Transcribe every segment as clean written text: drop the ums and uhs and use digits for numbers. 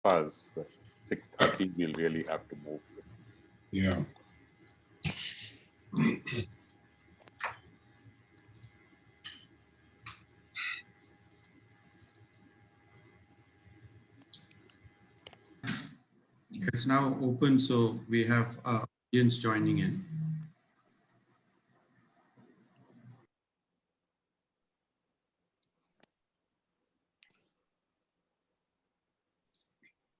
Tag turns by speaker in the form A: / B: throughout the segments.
A: us, 6:30, we'll really have to move.
B: Yeah.
C: It's now open, so we have audience joining in.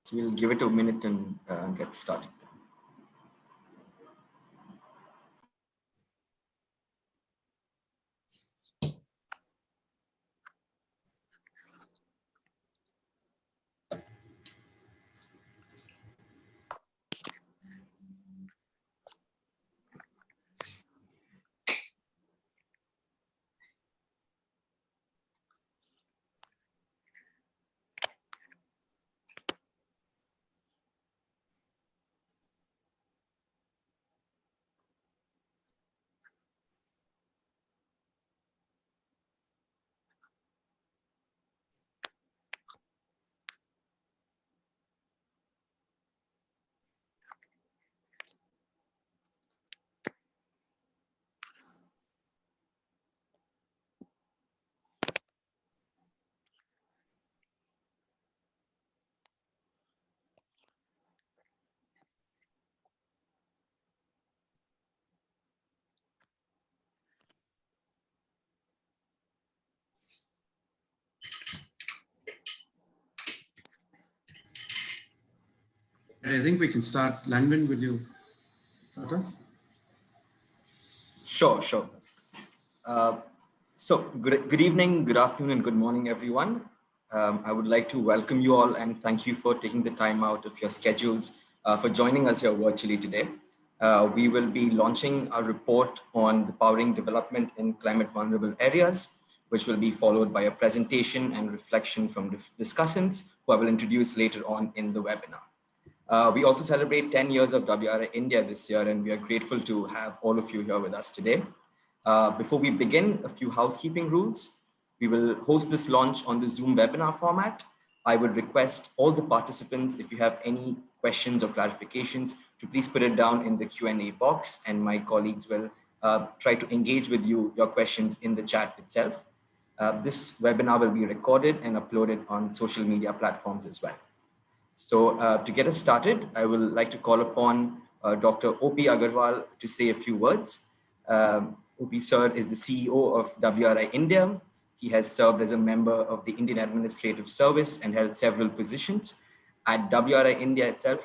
D: So we'll give it a minute and get started.
C: I think we can start. Lanvin, will you start us?
D: Sure. So good evening, good afternoon, and good morning, everyone. I would like to welcome you all and thank you for taking the time out of your schedules for joining us here virtually today. We will be launching a report on the powering development in climate vulnerable areas, which will be followed by a presentation and reflection from discussants who I will introduce later on in the webinar. We also celebrate 10 years of WRI-India this year, and we are grateful to have all of you here with us today. Before we begin, a few housekeeping rules. We will host this launch on the Zoom webinar format. I would request all the participants, if you have any questions or clarifications, to please put it down in the Q&A box, and my colleagues will try to engage with you, your questions in the chat itself. This webinar will be recorded and uploaded on social media platforms as well. So to get us started, I would like to call upon Dr. O.P. Agarwal to say a few words. O.P. sir is the CEO of WRI-India. He has served as a member of the Indian Administrative Service and held several positions. At WRI-India itself,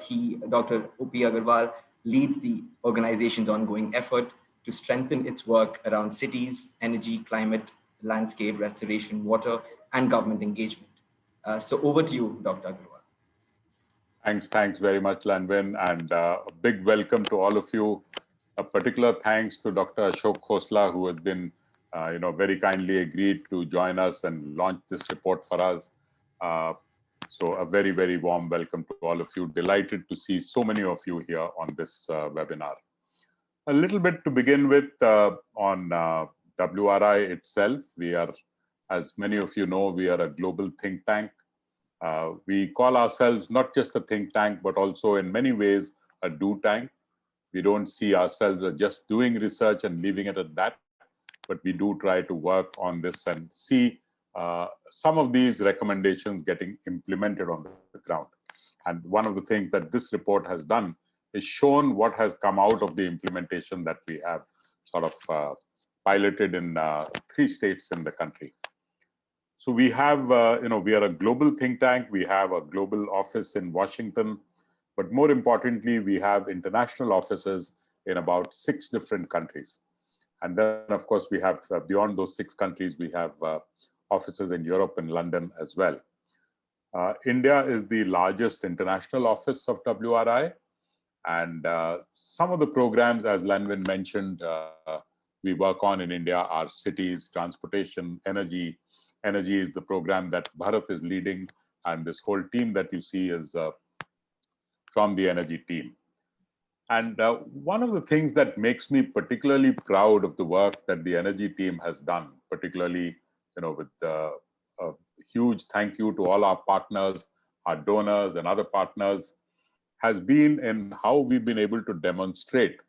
D: Dr. O.P. Agarwal leads the organization's ongoing effort to strengthen its work around cities, energy, climate, landscape, restoration, water, and government engagement. So over to you, Dr. Agarwal.
A: Thanks very much, Lanvin, and a big welcome to all of you. A particular thanks to Dr. Ashok Khosla, who has been, very kindly agreed to join us and launch this report for us. So a very, very warm welcome to all of you. Delighted to see so many of you here on this webinar. A little bit to begin with on WRI itself. We are, as many of you know, we are a global think tank. We call ourselves not just a think tank, but also in many ways a do tank. We don't see ourselves as just doing research and leaving it at that, but we do try to work on this and see some of these recommendations getting implemented on the ground. And one of the things that this report has done is shown what has come out of the implementation that we have sort of piloted in 3 states in the country. So we have, we are a global think tank. We have a global office in Washington, but more importantly, we have international offices in about 6 different countries. And then, of course, we have, beyond those 6 countries, we have offices in Europe and London as well. India is the largest international office of WRI. And some of the programs, as Lanvin mentioned, we work on in India are cities, transportation, energy. Energy is the program that Bharat is leading, and this whole team that you see is from the energy team. And one of the things that makes me particularly proud of the work that the energy team has done, particularly, with a huge thank you to all our partners our donors and other partners, has been in how we've been able to demonstrate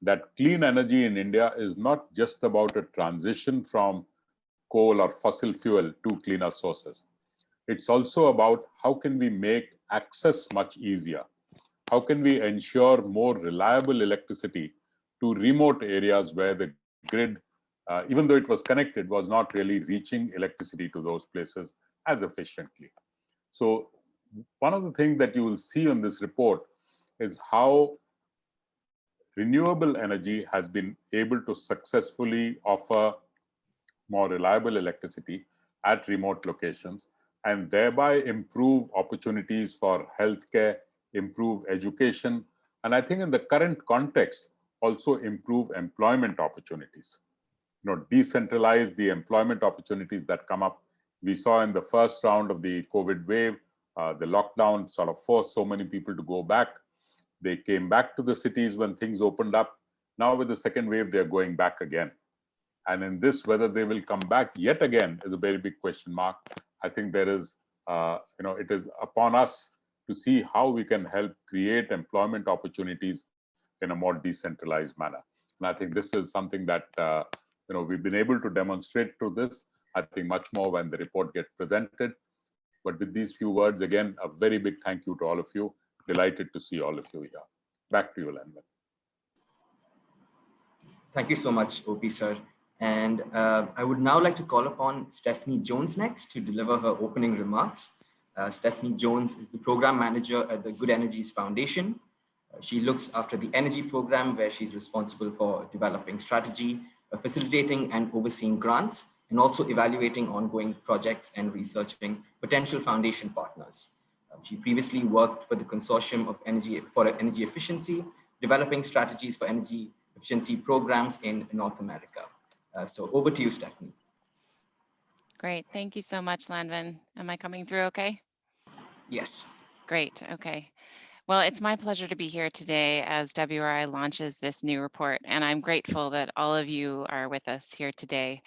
A: that clean energy in India is not just about a transition from coal or fossil fuel to cleaner sources. It's also about how can we make access much easier? How can we ensure more reliable electricity to remote areas where the grid, even though it was connected, was not really reaching electricity to those places as efficiently. So one of the things that you will see on this report is how renewable energy has been able to successfully offer more reliable electricity at remote locations and thereby improve opportunities for healthcare, improve education, and I think in the current context, also improve employment opportunities. Decentralize the employment opportunities that come up. We saw in the first round of the COVID wave, the lockdown sort of forced so many people to go back. They came back to the cities when things opened up. Now with the second wave, they're going back again. And in this, whether they will come back yet again is a very big question mark. I think there is, it is upon us to see how we can help create employment opportunities in a more decentralized manner. And I think this is something that, we've been able to demonstrate through this. I think much more when the report gets presented. But with these few words, again, a very big thank you to all of you. Delighted to see all of you here. Back to you, Lanvin.
D: Thank you so much, OP sir. And I would now like to call upon Stephanie Jones next to deliver her opening remarks. Stephanie Jones is the program manager at the Good Energies Foundation. She looks after the energy program where she's responsible for developing strategy, facilitating and overseeing grants, and also evaluating ongoing projects and researching potential foundation partners. She previously worked for the Consortium of Energy Efficiency, developing strategies for energy efficiency programs in North America. So over to you, Stephanie.
B: Great. Thank you so much, Lanvin. Am I coming through okay?
D: Yes.
B: Great. Okay. Well, it's my pleasure to be here today as WRI launches this new report, and I'm grateful that all of you are with us here today,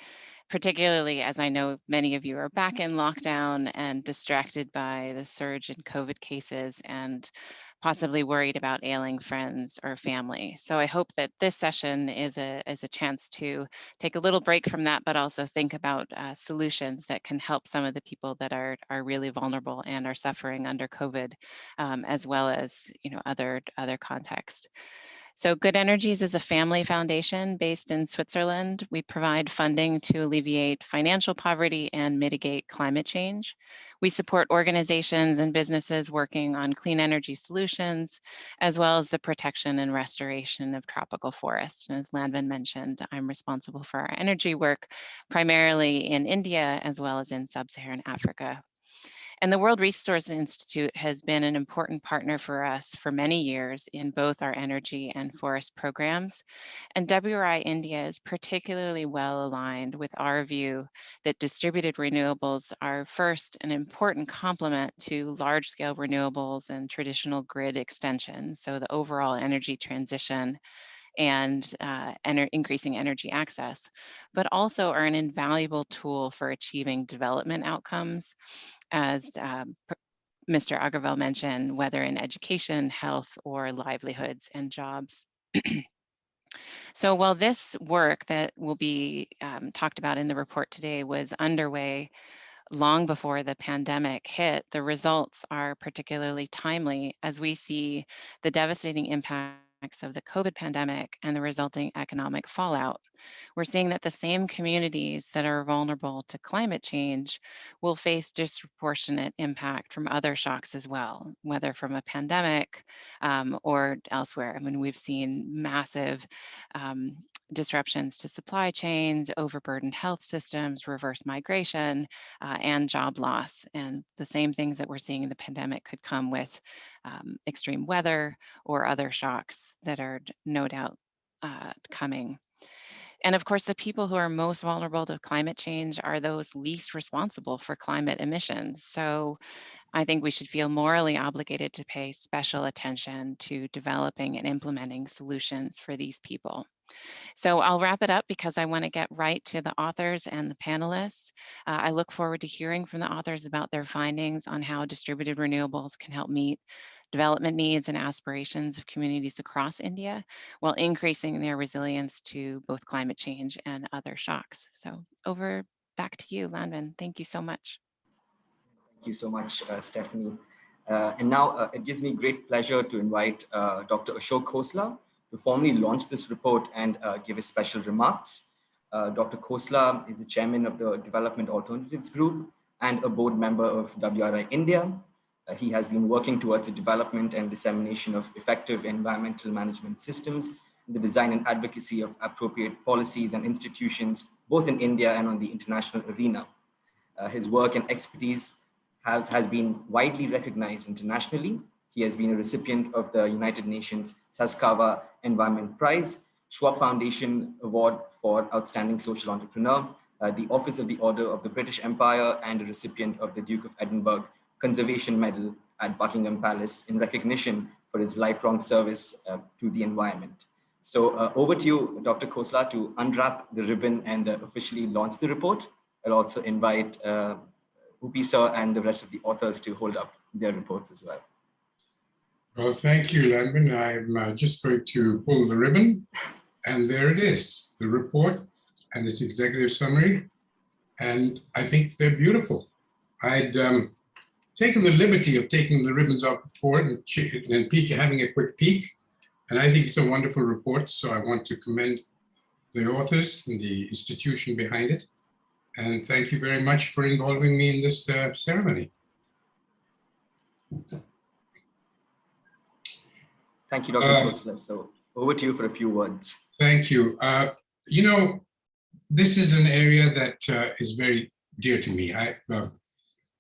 B: particularly as I know many of you are back in lockdown and distracted by the surge in COVID cases and possibly worried about ailing friends or family. So I hope that this session is a chance to take a little break from that, but also think about solutions that can help some of the people that are really vulnerable and are suffering under COVID, as well as other contexts. So Good Energies is a family foundation based in Switzerland. We provide funding to alleviate financial poverty and mitigate climate change. We support organizations and businesses working on clean energy solutions, as well as the protection and restoration of tropical forests. And as Lanvin mentioned, I'm responsible for our energy work, primarily in India, as well as in sub-Saharan Africa. And the World Resources Institute has been an important partner for us for many years in both our energy and forest programs. And WRI-India is particularly well aligned with our view that distributed renewables are first an important complement to large-scale renewables and traditional grid extension. So the overall energy transition and increasing energy access, but also are an invaluable tool for achieving development outcomes, as Mr. Agarwal mentioned, whether in education, health, or livelihoods and jobs. So while this work that will be talked about in the report today was underway long before the pandemic hit, the results are particularly timely as we see the devastating impacts of the COVID pandemic and the resulting economic fallout. We're seeing that the same communities that are vulnerable to climate change will face disproportionate impact from other shocks as well, whether from a pandemic or elsewhere. I mean, we've seen massive disruptions to supply chains, overburdened health systems, reverse migration, and job loss. And the same things that we're seeing in the pandemic could come with extreme weather or other shocks that are no doubt coming. And of course, the people who are most vulnerable to climate change are those least responsible for climate emissions. So I think we should feel morally obligated to pay special attention to developing and implementing solutions for these people. So I'll wrap it up because I want to get right to the authors and the panelists. I look forward to hearing from the authors about their findings on how distributed renewables can help meet development needs and aspirations of communities across India while increasing their resilience to both climate change and other shocks. So back to you, Lanvin. Thank you so much.
D: Thank you so much, Stephanie. And now it gives me great pleasure to invite Dr. Ashok Khosla to formally launch this report and give his special remarks. Dr. Khosla is the chairman of the Development Alternatives Group and a board member of WRI-India. He has been working towards the development and dissemination of effective environmental management systems, the design and advocacy of appropriate policies and institutions, both in India and on the international arena. His work and expertise has been widely recognized internationally. He has been a recipient of the United Nations Saskava Environment Prize, Schwab Foundation Award for Outstanding Social Entrepreneur, the Office of the Order of the British Empire, and a recipient of the Duke of Edinburgh Conservation Medal at Buckingham Palace in recognition for his lifelong service to the environment. So over to you, Dr. Khosla, to unwrap the ribbon and officially launch the report. I'll also invite Upi sir and the rest of the authors to hold up their reports as well.
E: Well, thank you, Lanvin. I'm just going to pull the ribbon, and there it is, the report and its executive summary. And I think they're beautiful. I'd taken the liberty of taking the ribbons off before and having a quick peek. And I think it's a wonderful report. So I want to commend the authors and the institution behind it. And thank you very much for involving me in this ceremony.
D: Thank you, Dr. Khosla. So over to you for a few words.
E: Thank you. You know, this is an area that is very dear to me. I've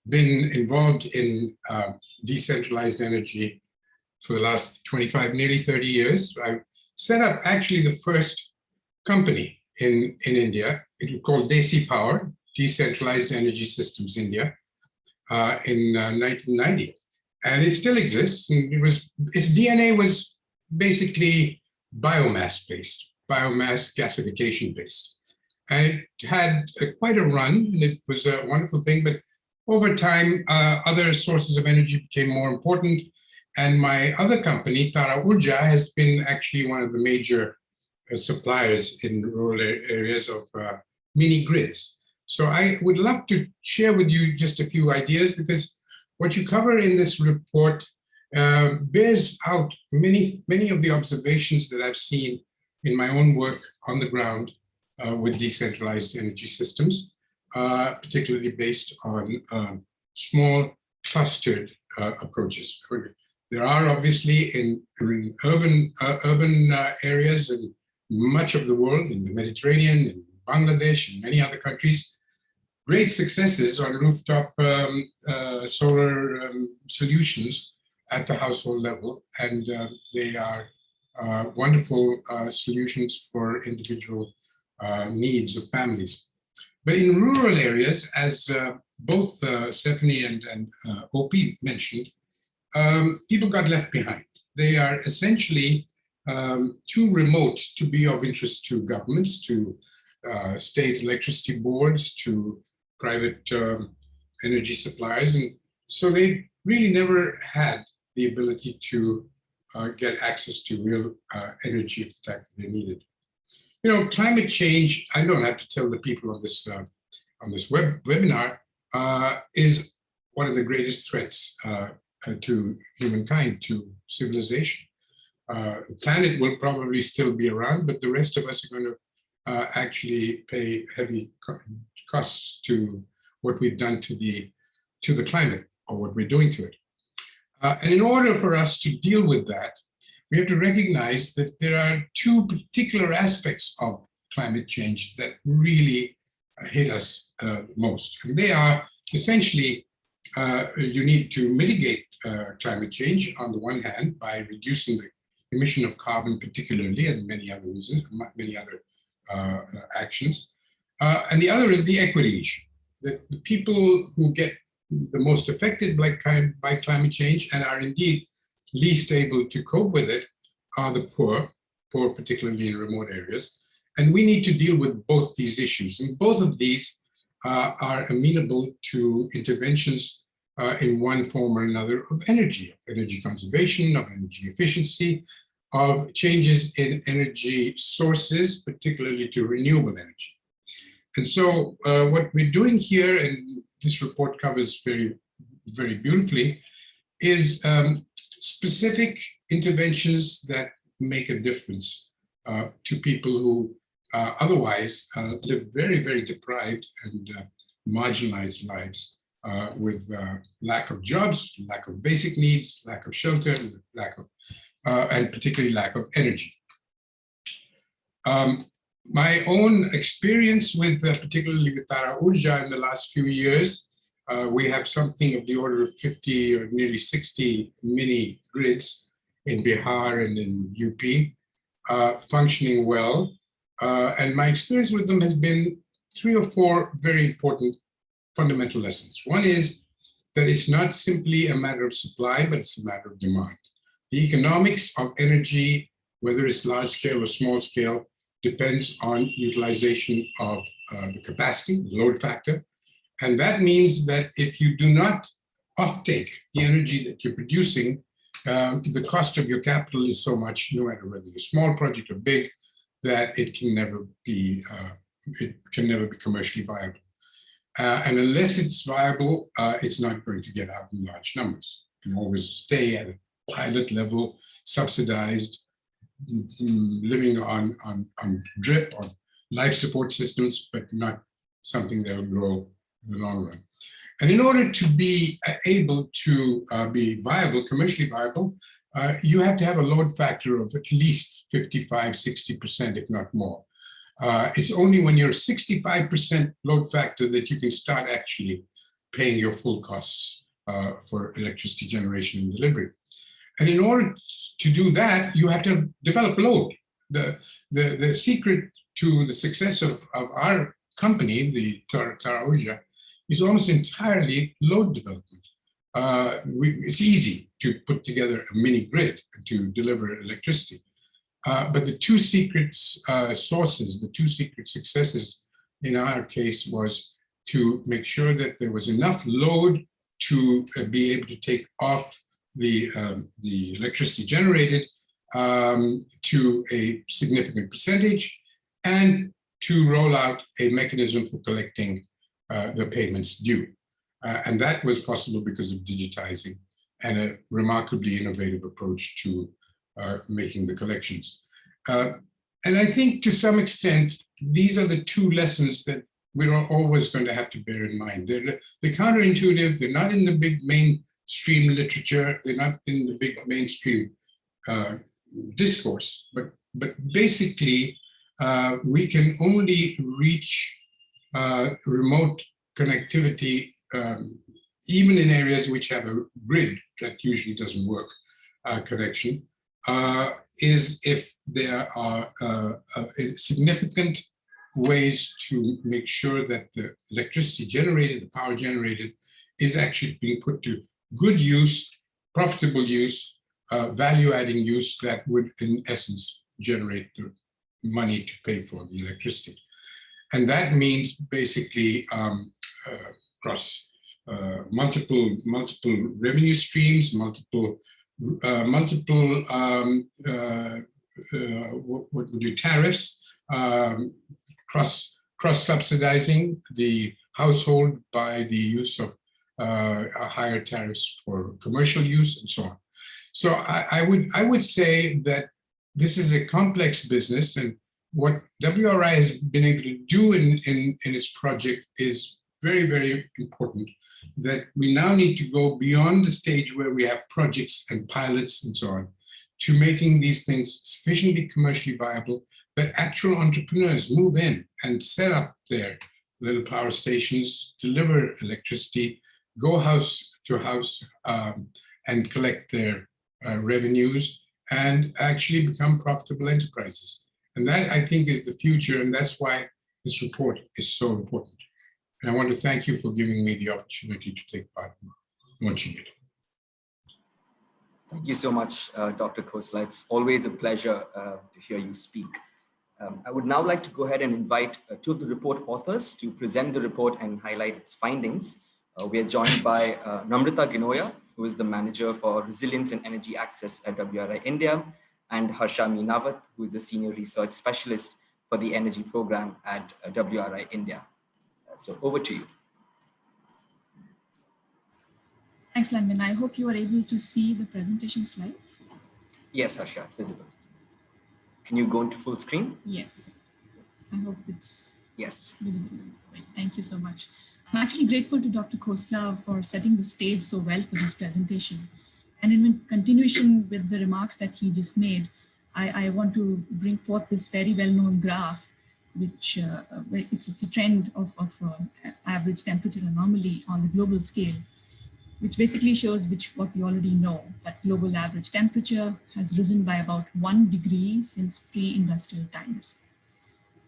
E: been involved in decentralized energy for the last 25, nearly 30 years. I set up actually the first company in India. It was called Desi Power, Decentralized Energy Systems India, in 1990. And it still exists. And its DNA was basically biomass-based, biomass gasification-based. And it had quite a run, and it was a wonderful thing. But over time, other sources of energy became more important. And my other company, Tara Urja, has been actually one of the major suppliers in rural areas of mini grids. So I would love to share with you just a few ideas, because what you cover in this report bears out many of the observations that I've seen in my own work on the ground with decentralized energy systems, particularly based on small clustered approaches. There are obviously in urban areas in much of the world, in the Mediterranean, in Bangladesh, and many other countries, great successes on rooftop solar solutions at the household level, and they are wonderful solutions for individual needs of families. But in rural areas, as both Stephanie and OP mentioned, people got left behind. They are essentially too remote to be of interest to governments, to state electricity boards, to private energy suppliers. And so they really never had the ability to get access to real energy of the type that they needed. You know, climate change, I don't have to tell the people on this webinar, is one of the greatest threats to humankind, to civilization. The planet will probably still be around, but the rest of us are going to actually pay heavy costs to what we've done to the climate, or what we're doing to it. And in order for us to deal with that, we have to recognize that there are two particular aspects of climate change that really hit us most. And they are essentially, you need to mitigate climate change on the one hand by reducing the emission of carbon particularly, and many other reasons, many other actions. And the other is the equity issue. The people who get the most affected by climate change and are indeed least able to cope with it are the poor, poor, particularly in remote areas. And we need to deal with both these issues. And both of these are amenable to interventions in one form or another of energy conservation, of energy efficiency, of changes in energy sources, particularly to renewable energy. And so what we're doing here, and this report covers very, very beautifully, is specific interventions that make a difference to people who otherwise live very, very deprived and marginalized lives with lack of jobs, lack of basic needs, lack of shelter, lack of, and particularly lack of energy. My own experience with, particularly with Tara Urja in the last few years, we have something of the order of 50 or nearly 60 mini grids in Bihar and in UP, functioning well. And my experience with them has been 3 or 4 very important fundamental lessons. One is that it's not simply a matter of supply, but it's a matter of demand. The economics of energy, whether it's large scale or small scale, depends on utilization of the capacity, the load factor. And that means that if you do not offtake the energy that you're producing, the cost of your capital is so much, no matter whether you're a small project or big, that it can never be commercially viable. And unless it's viable, it's not going to get out in large numbers. You can always stay at a pilot level, subsidized, living on drip, on life support systems, but not something that will grow in the long run. And in order to be able to be viable, commercially viable, you have to have a load factor of at least 55, 60%, if not more. It's only when you're 65% load factor that you can start actually paying your full costs for electricity generation and delivery. And in order to do that, you have to develop load. The secret to the success of our company, the Tara Urja, is almost entirely load development. It's easy to put together a mini grid to deliver electricity. But the 2 secret sources, the 2 secret successes in our case was to make sure that there was enough load to be able to take off the electricity generated to a significant percentage, and to roll out a mechanism for collecting the payments due. And that was possible because of digitizing and a remarkably innovative approach to making the collections. And I think to some extent, these are the 2 lessons that we're always going to have to bear in mind. They're counterintuitive, they're not in the big mainstream literature, they're not in the big mainstream discourse, but basically, we can only reach remote connectivity, even in areas which have a grid that usually doesn't work, connection, is if there are significant ways to make sure that the electricity generated, the power generated, is actually being put to good use, profitable use, value-adding use that would, in essence, generate the money to pay for the electricity. And that means basically across multiple revenue streams, multiple tariffs, cross-subsidizing the household by the use of higher tariffs for commercial use and so on. So I would say that this is a complex business, and what WRI has been able to do in its project is very, very important, that we now need to go beyond the stage where we have projects and pilots and so on, to making these things sufficiently commercially viable that actual entrepreneurs move in and set up their little power stations, deliver electricity, go house to house and collect their revenues, and actually become profitable enterprises. And that, I think, is the future, and that's why this report is so important. And I want to thank you for giving me the opportunity to take part in launching it.
D: Thank you so much, Dr. Khosla. It's always a pleasure to hear you speak. I would now like to go ahead and invite two of the report authors to present the report and highlight its findings. We are joined by Namrata Ginoya, who is the Manager for Resilience and Energy Access at WRI-India, and Harsha Meenawat, who is a Senior Research Specialist for the Energy Program at WRI-India. So over to you.
F: Thanks, Lanvin. I hope you are able to see the presentation slides.
D: Yes, Harsha, it's visible. Can you go into full screen?
F: Yes. I hope it's visible. Right. Thank you so much. I'm actually grateful to Dr. Khosla for setting the stage so well for this presentation. And in continuation with the remarks that he just made, I want to bring forth this very well-known graph, which it's a trend of average temperature anomaly on the global scale, which basically shows what we already know, that global average temperature has risen by about 1 degree since pre-industrial times.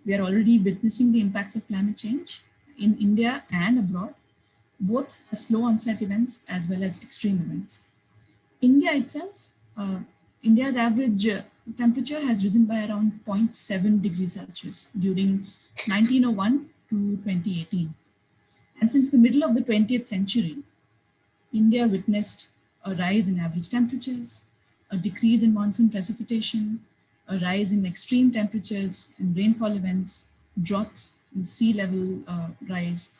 F: We are already witnessing the impacts of climate change in India and abroad, both slow onset events as well as extreme events. India itself, India's average temperature has risen by around 0.7 degrees Celsius during 1901 to 2018. And since the middle of the 20th century, India witnessed a rise in average temperatures, a decrease in monsoon precipitation, a rise in extreme temperatures and rainfall events, droughts and sea level rise,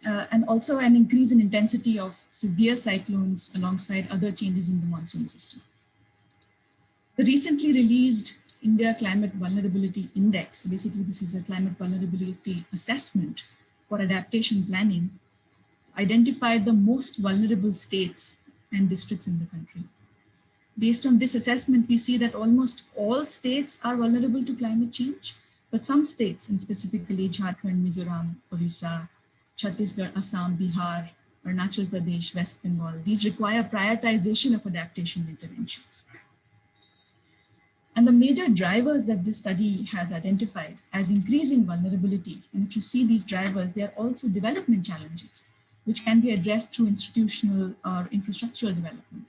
F: and also an increase in intensity of severe cyclones alongside other changes in the monsoon system. The recently released India Climate Vulnerability Index, basically this is a climate vulnerability assessment for adaptation planning, identified the most vulnerable states and districts in the country. Based on this assessment, we see that almost all states are vulnerable to climate change, but some states, and specifically Jharkhand, Mizoram, Orissa, Chhattisgarh, Assam, Bihar, Arunachal Pradesh, West Bengal, these require prioritization of adaptation interventions. And the major drivers that this study has identified as increasing vulnerability, and if you see these drivers, they are also development challenges, which can be addressed through institutional or infrastructural development.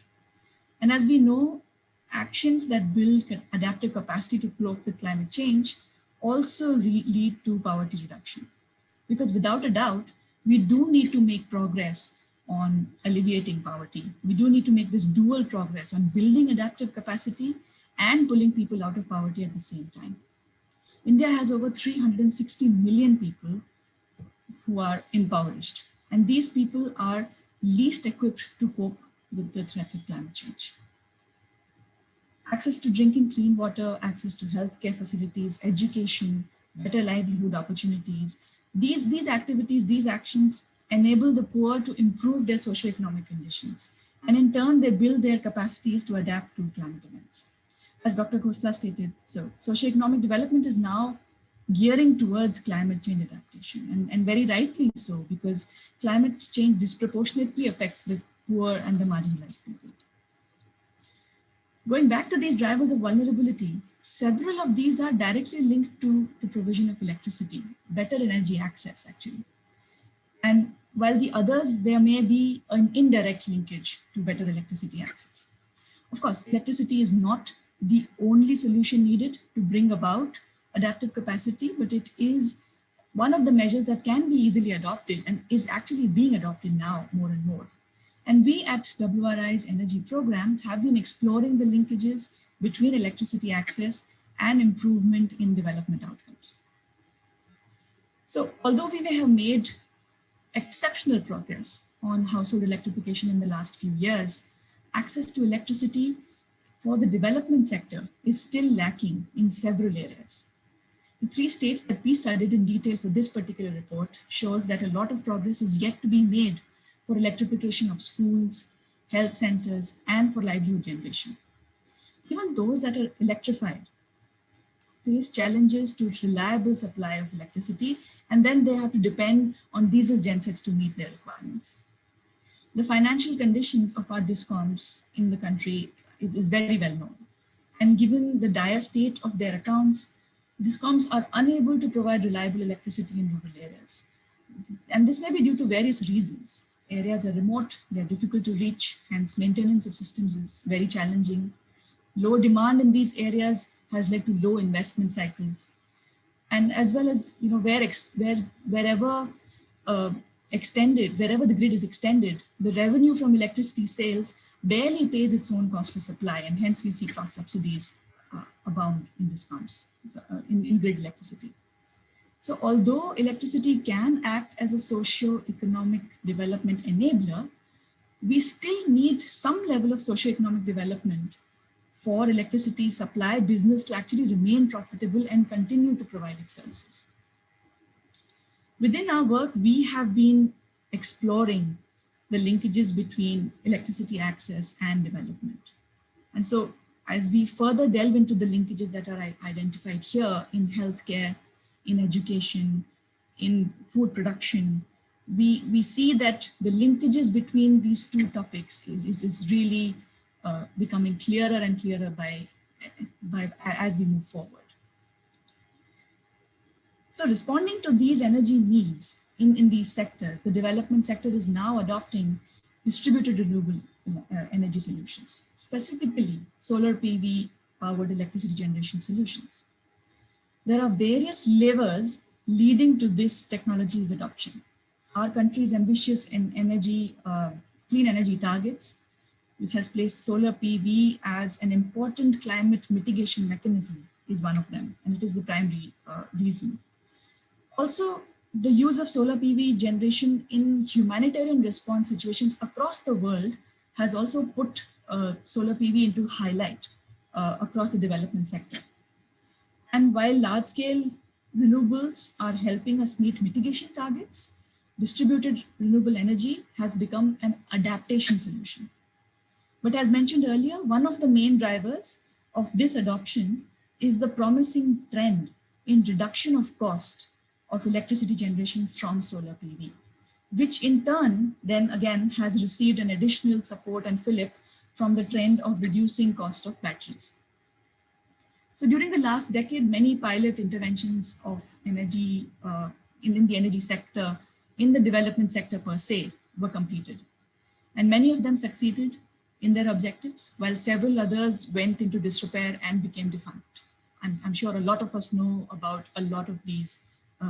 F: And as we know, actions that build adaptive capacity to cope with climate change also lead to poverty reduction. Because without a doubt, we do need to make progress on alleviating poverty. We do need to make this dual progress on building adaptive capacity and pulling people out of poverty at the same time. India has over 360 million people who are impoverished, and these people are least equipped to cope with the threats of climate change. Access to drinking clean water, access to healthcare facilities, education, better livelihood opportunities, these activities, these actions enable the poor to improve their socio-economic conditions. And in turn, they build their capacities to adapt to climate events. As Dr. Khosla stated, so socio-economic development is now gearing towards climate change adaptation, and very rightly so, because climate change disproportionately affects the poor and the marginalized people. Going back to these drivers of vulnerability, several of these are directly linked to the provision of electricity, better energy access actually. And while the others, there may be an indirect linkage to better electricity access. Of course, electricity is not the only solution needed to bring about adaptive capacity, but it is one of the measures that can be easily adopted and is actually being adopted now more and more. And we at WRI's Energy Program have been exploring the linkages between electricity access and improvement in development outcomes. So although we may have made exceptional progress on household electrification in the last few years, access to electricity for the development sector is still lacking in several areas. The 3 states that we studied in detail for this particular report shows that a lot of progress is yet to be made for electrification of schools, health centers, and for livelihood generation. Even those that are electrified face challenges to reliable supply of electricity, and then they have to depend on diesel gensets to meet their requirements. The financial conditions of our discoms in the country is very well known. And given the dire state of their accounts, discoms are unable to provide reliable electricity in rural areas. And this may be due to various reasons. Areas are remote, they're difficult to reach, hence maintenance of systems is very challenging. Low demand in these areas has led to low investment cycles. And as well as, wherever wherever the grid is extended, the revenue from electricity sales barely pays its own cost for supply, and hence we see cross subsidies abound in discoms, in grid electricity. So although electricity can act as a socio-economic development enabler, we still need some level of socio-economic development for electricity supply business to actually remain profitable and continue to provide its services. Within our work, we have been exploring the linkages between electricity access and development. And so as we further delve into the linkages that are identified here in healthcare, in education, in food production, we see that the linkages between these two topics is really becoming clearer and clearer as we move forward. So responding to these energy needs in these sectors, the development sector is now adopting distributed renewable energy solutions, specifically solar PV powered electricity generation solutions. There are various levers leading to this technology's adoption. Our country's ambitious and clean energy targets, which has placed solar PV as an important climate mitigation mechanism, is one of them, and it is the primary reason. Also, the use of solar PV generation in humanitarian response situations across the world has also put solar PV into highlight across the development sector. And while large-scale renewables are helping us meet mitigation targets, distributed renewable energy has become an adaptation solution. But as mentioned earlier, one of the main drivers of this adoption is the promising trend in reduction of cost of electricity generation from solar PV, which in turn then again has received an additional support and fillip from the trend of reducing cost of batteries. So during the last decade, many pilot interventions of energy in the energy sector, in the development sector per se, were completed. And many of them succeeded in their objectives, while several others went into disrepair and became defunct. I'm sure a lot of us know about a lot of these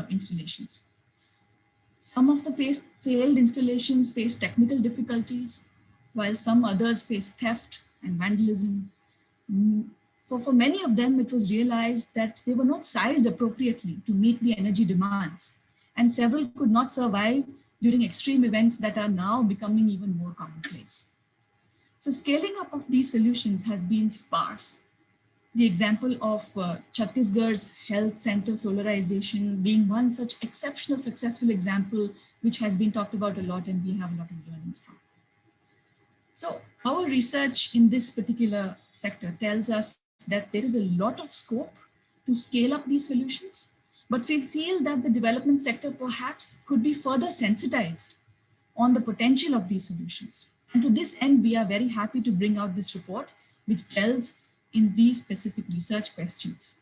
F: installations. Some of the failed installations faced technical difficulties, while some others faced theft and vandalism. For many of them, it was realized that they were not sized appropriately to meet the energy demands, and several could not survive during extreme events that are now becoming even more commonplace. So scaling up of these solutions has been sparse. The example of Chhattisgarh's health center solarization being one such exceptional, successful example, which has been talked about a lot and we have a lot of learnings from. So our research in this particular sector tells us that there is a lot of scope to scale up these solutions, but we feel that the development sector perhaps could be further sensitized on the potential of these solutions. And to this end, we are very happy to bring out this report, which delves in these specific research questions.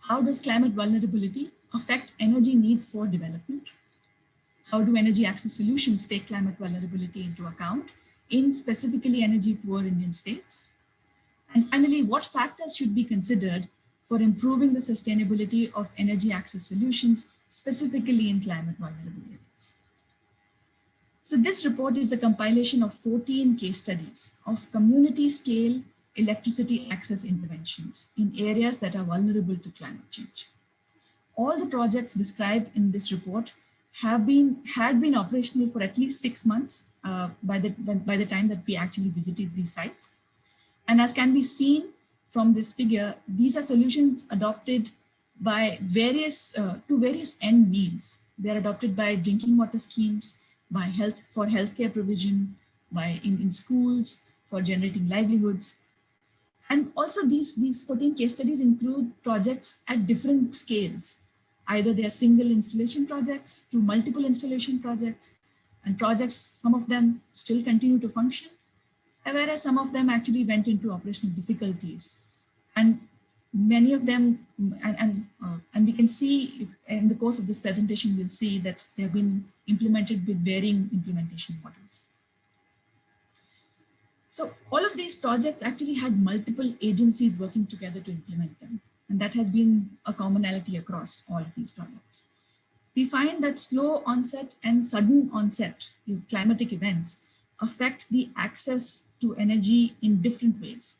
F: How does climate vulnerability affect energy needs for development? How do energy access solutions take climate vulnerability into account in specifically energy poor Indian states? And finally, what factors should be considered for improving the sustainability of energy access solutions, specifically in climate vulnerable areas? So this report is a compilation of 14 case studies of community scale electricity access interventions in areas that are vulnerable to climate change. All the projects described in this report had been operational for at least 6 months by the time that we actually visited these sites. And as can be seen from this figure, these are solutions adopted by various end needs. They are adopted by drinking water schemes, for healthcare provision, in schools, for generating livelihoods. And also these 14 case studies include projects at different scales. Either they are single installation projects to multiple installation projects, and projects, some of them still continue to function, whereas some of them actually went into operational difficulties. And Many of them, and we can see in the course of this presentation, we'll see that they have been implemented with varying implementation models. So all of these projects actually had multiple agencies working together to implement them. And that has been a commonality across all of these projects. We find that slow onset and sudden onset climatic events affect the access to energy in different ways.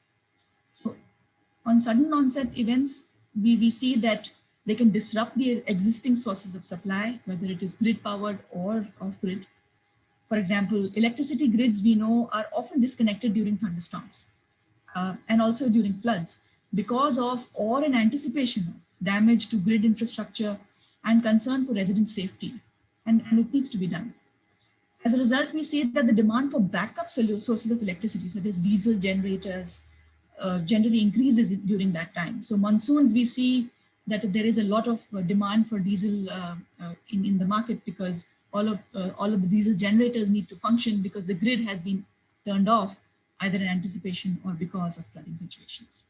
F: So on sudden onset events, we see that they can disrupt the existing sources of supply, whether it is grid powered or off grid. For example, electricity grids we know are often disconnected during thunderstorms and also during floods because of or in anticipation of damage to grid infrastructure and concern for resident safety, and it needs to be done. As a result, we see that the demand for backup sources of electricity, such as diesel generators, generally increases during that time. So monsoons, we see that there is a lot of demand for diesel in the market because all of the diesel generators need to function because the grid has been turned off either in anticipation or because of flooding situations.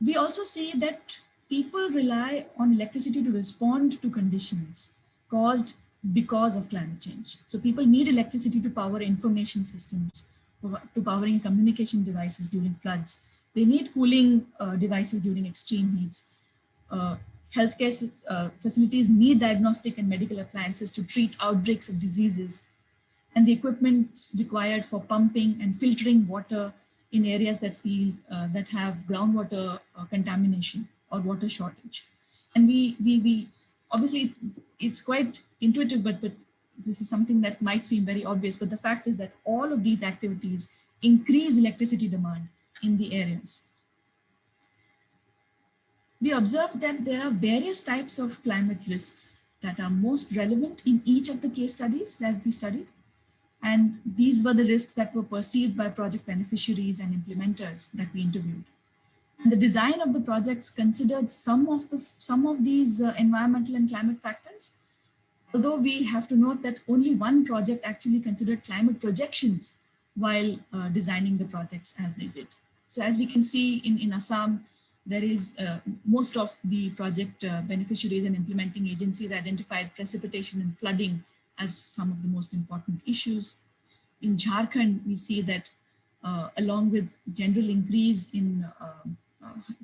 F: We also see that people rely on electricity to respond to conditions caused because of climate change. So people need electricity to power information systems, to powering communication devices during floods. They need cooling devices during extreme heats. Healthcare facilities need diagnostic and medical appliances to treat outbreaks of diseases, and the equipment required for pumping and filtering water in areas that that have groundwater contamination or water shortage. And we obviously it's quite intuitive, but this is something that might seem very obvious, but the fact is that all of these activities increase electricity demand in the areas. We observed that there are various types of climate risks that are most relevant in each of the case studies that we studied. And these were the risks that were perceived by project beneficiaries and implementers that we interviewed. And the design of the projects considered some of these environmental and climate factors, although we have to note that only one project actually considered climate projections while designing the projects as they did. So as we can see in Assam, there is most of the project beneficiaries and implementing agencies identified precipitation and flooding as some of the most important issues. In Jharkhand, we see that along with general increase in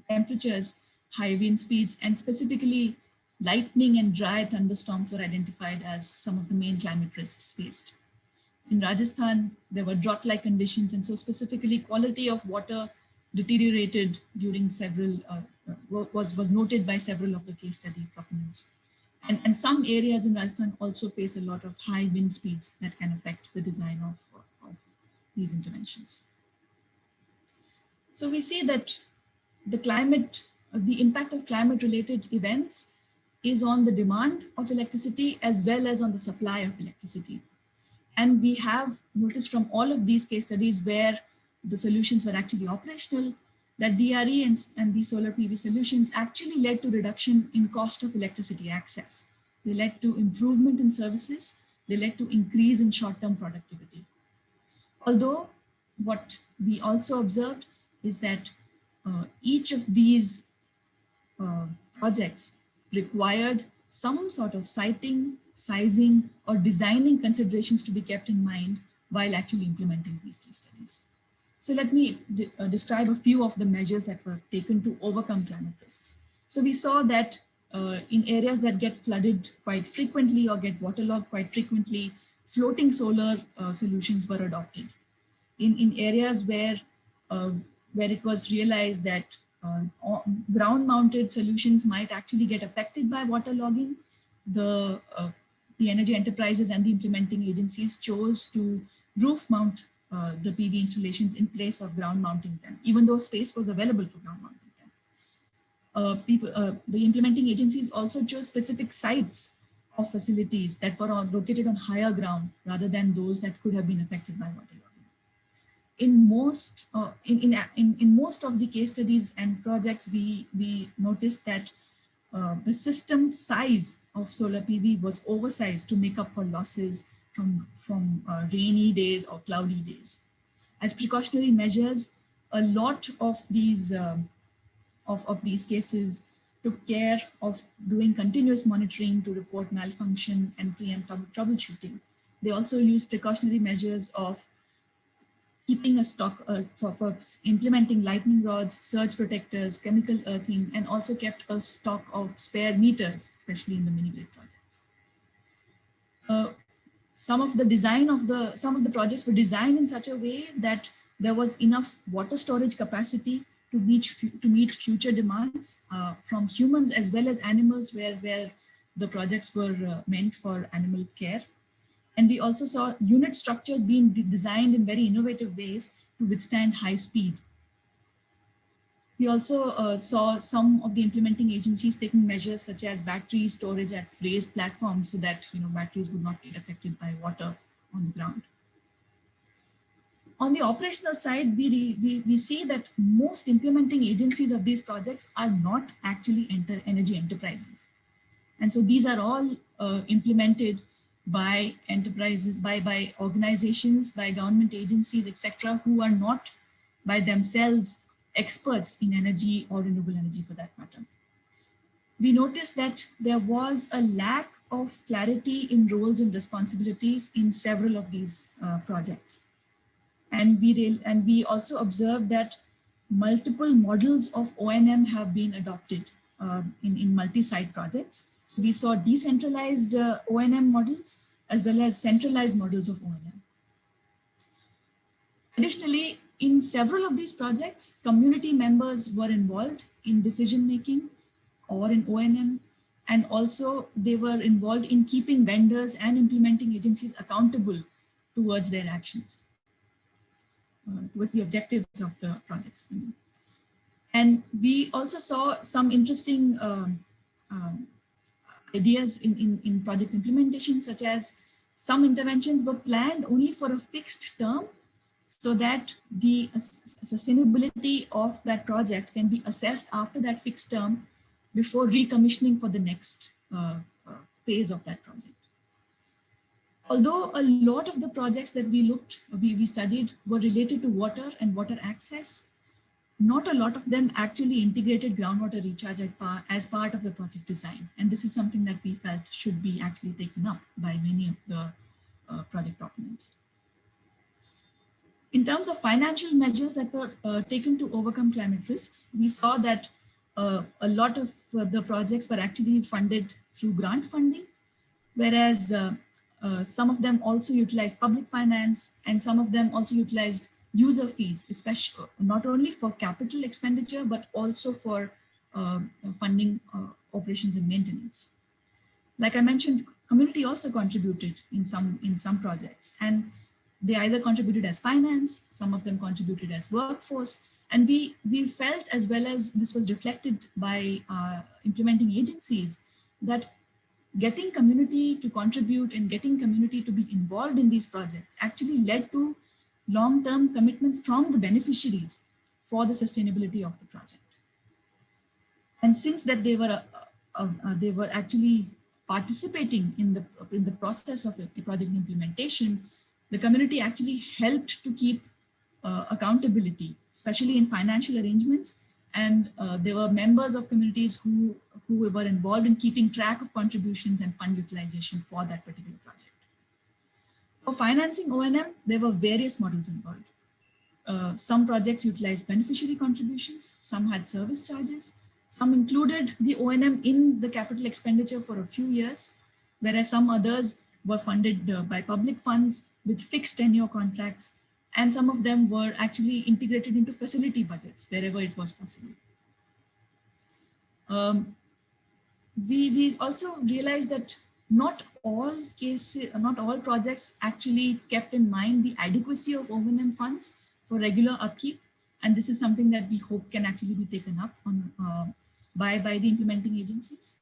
F: temperatures, high wind speeds, and specifically lightning and dry thunderstorms were identified as some of the main climate risks faced. In Rajasthan, there were drought-like conditions, and so specifically quality of water deteriorated during several, was noted by several of the case study proponents. And some areas in Rajasthan also face a lot of high wind speeds that can affect the design of these interventions. So we see that the impact of climate-related events is on the demand of electricity as well as on the supply of electricity. And we have noticed from all of these case studies where the solutions were actually operational, that DRE and these solar PV solutions actually led to reduction in cost of electricity access. They led to improvement in services. They led to increase in short-term productivity. Although what we also observed is that each of these projects required some sort of siting, sizing, or designing considerations to be kept in mind while actually implementing these case studies. So let me describe a few of the measures that were taken to overcome climate risks. So we saw that in areas that get flooded quite frequently or get waterlogged quite frequently, floating solar solutions were adopted. In areas where it was realized that ground-mounted solutions might actually get affected by waterlogging, the energy enterprises and the implementing agencies chose to roof mount the PV installations in place of ground mounting them, even though space was available for ground mounting them. The implementing agencies also chose specific sites of facilities that were located on higher ground rather than those that could have been affected by waterlogging. In most of the case studies and projects, we noticed that the system size of solar PV was oversized to make up for losses from rainy days or cloudy days. As precautionary measures, a lot of these of these cases, took care of doing continuous monitoring to report malfunction and preempt troubleshooting. They also used precautionary measures of keeping a stock for implementing lightning rods, surge protectors, chemical earthing, and also kept a stock of spare meters, especially in the mini grid projects. Some of the projects were designed in such a way that there was enough water storage capacity to meet future demands from humans as well as animals, where the projects were meant for animal care. And we also saw unit structures being designed in very innovative ways to withstand high speed. We also saw some of the implementing agencies taking measures such as battery storage at raised platforms so that batteries would not get affected by water on the ground. On the operational side, we see that most implementing agencies of these projects are not actually energy enterprises. And so these are all implemented by enterprises, by organizations, by government agencies, etc., who are not by themselves experts in energy or renewable energy for that matter. We noticed that there was a lack of clarity in roles and responsibilities in several of these projects. And we also observed that multiple models of O&M have been adopted in multi-site projects. So we saw decentralized O&M models as well as centralized models of O&M. Additionally, in several of these projects, community members were involved in decision-making or in O&M, and also they were involved in keeping vendors and implementing agencies accountable towards their actions, towards the objectives of the projects. And we also saw some interesting ideas in project implementation, such as some interventions were planned only for a fixed term so that the sustainability of that project can be assessed after that fixed term before recommissioning for the next phase of that project. Although a lot of the projects that we studied were related to water and water access, not a lot of them actually integrated groundwater recharge as part of the project design. And this is something that we felt should be actually taken up by many of the project proponents. In terms of financial measures that were taken to overcome climate risks, we saw that a lot of the projects were actually funded through grant funding, whereas some of them also utilized public finance, and some of them also utilized user fees, especially not only for capital expenditure, but also for funding operations and maintenance. Like I mentioned, community also contributed in some projects, and they either contributed as finance, some of them contributed as workforce, and we felt, as well as this was reflected by implementing agencies, that getting community to contribute and getting community to be involved in these projects actually led to long-term commitments from the beneficiaries for the sustainability of the project. And since that they were actually participating in the process of a project implementation, the community actually helped to keep accountability, especially in financial arrangements. And there were members of communities who were involved in keeping track of contributions and fund utilization for that particular project. For financing O&M, there were various models involved. Some projects utilized beneficiary contributions, some had service charges, some included the O&M in the capital expenditure for a few years, whereas some others were funded by public funds with fixed tenure contracts, and some of them were actually integrated into facility budgets wherever it was possible. We also realized that not all projects actually kept in mind the adequacy of O&M funds for regular upkeep, and this is something that we hope can actually be taken up on by the implementing agencies.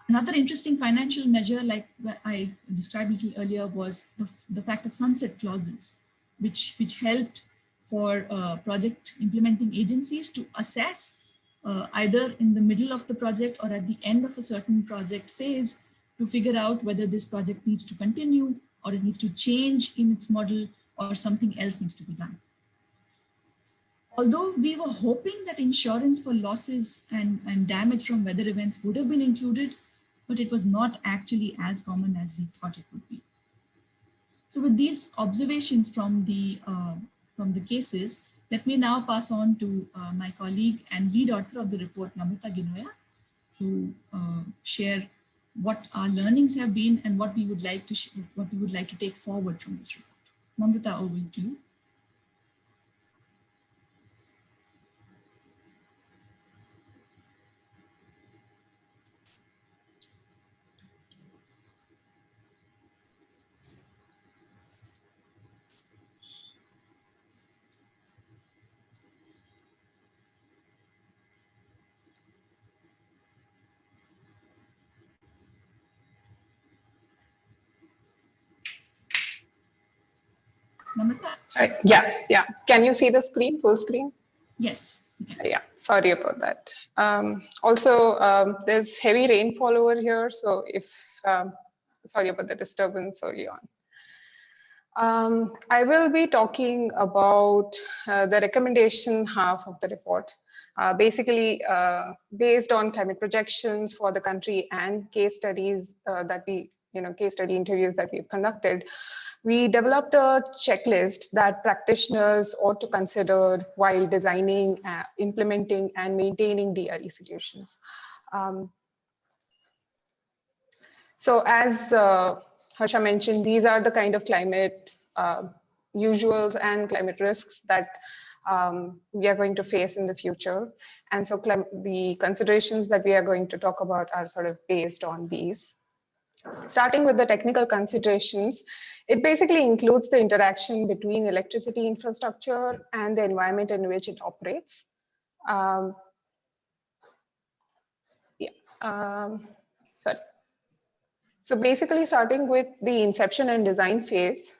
F: Another interesting financial measure, like I described a little earlier, was the fact of sunset clauses, which helped for project implementing agencies to assess either in the middle of the project or at the end of a certain project phase to figure out whether this project needs to continue or it needs to change in its model or something else needs to be done. although we were hoping that insurance for losses and damage from weather events would have been included, but it was not actually as common as we thought it would be. So with these observations from the cases, let me now pass on to my colleague and lead author of the report, Namrata Ginoya, to share what our learnings have been and what we would like to take forward from this report. Namrata, over to you. Namrata?
G: Right. Yeah. Can you see the screen, full screen?
F: Yes. Okay.
G: Yeah, sorry about that. Also, there's heavy rainfall over here, so sorry about the disturbance early on. I will be talking about the recommendation half of the report. Basically, based on climate projections for the country and case studies case study interviews that we've conducted, we developed a checklist that practitioners ought to consider while designing, implementing, and maintaining DRE solutions. So as Harsha mentioned, these are the kind of climate usuals and climate risks that we are going to face in the future. And so the considerations that we are going to talk about are sort of based on these. Starting with the technical considerations, it basically includes the interaction between electricity infrastructure and the environment in which it operates. Sorry. So basically, starting with the inception and design phase,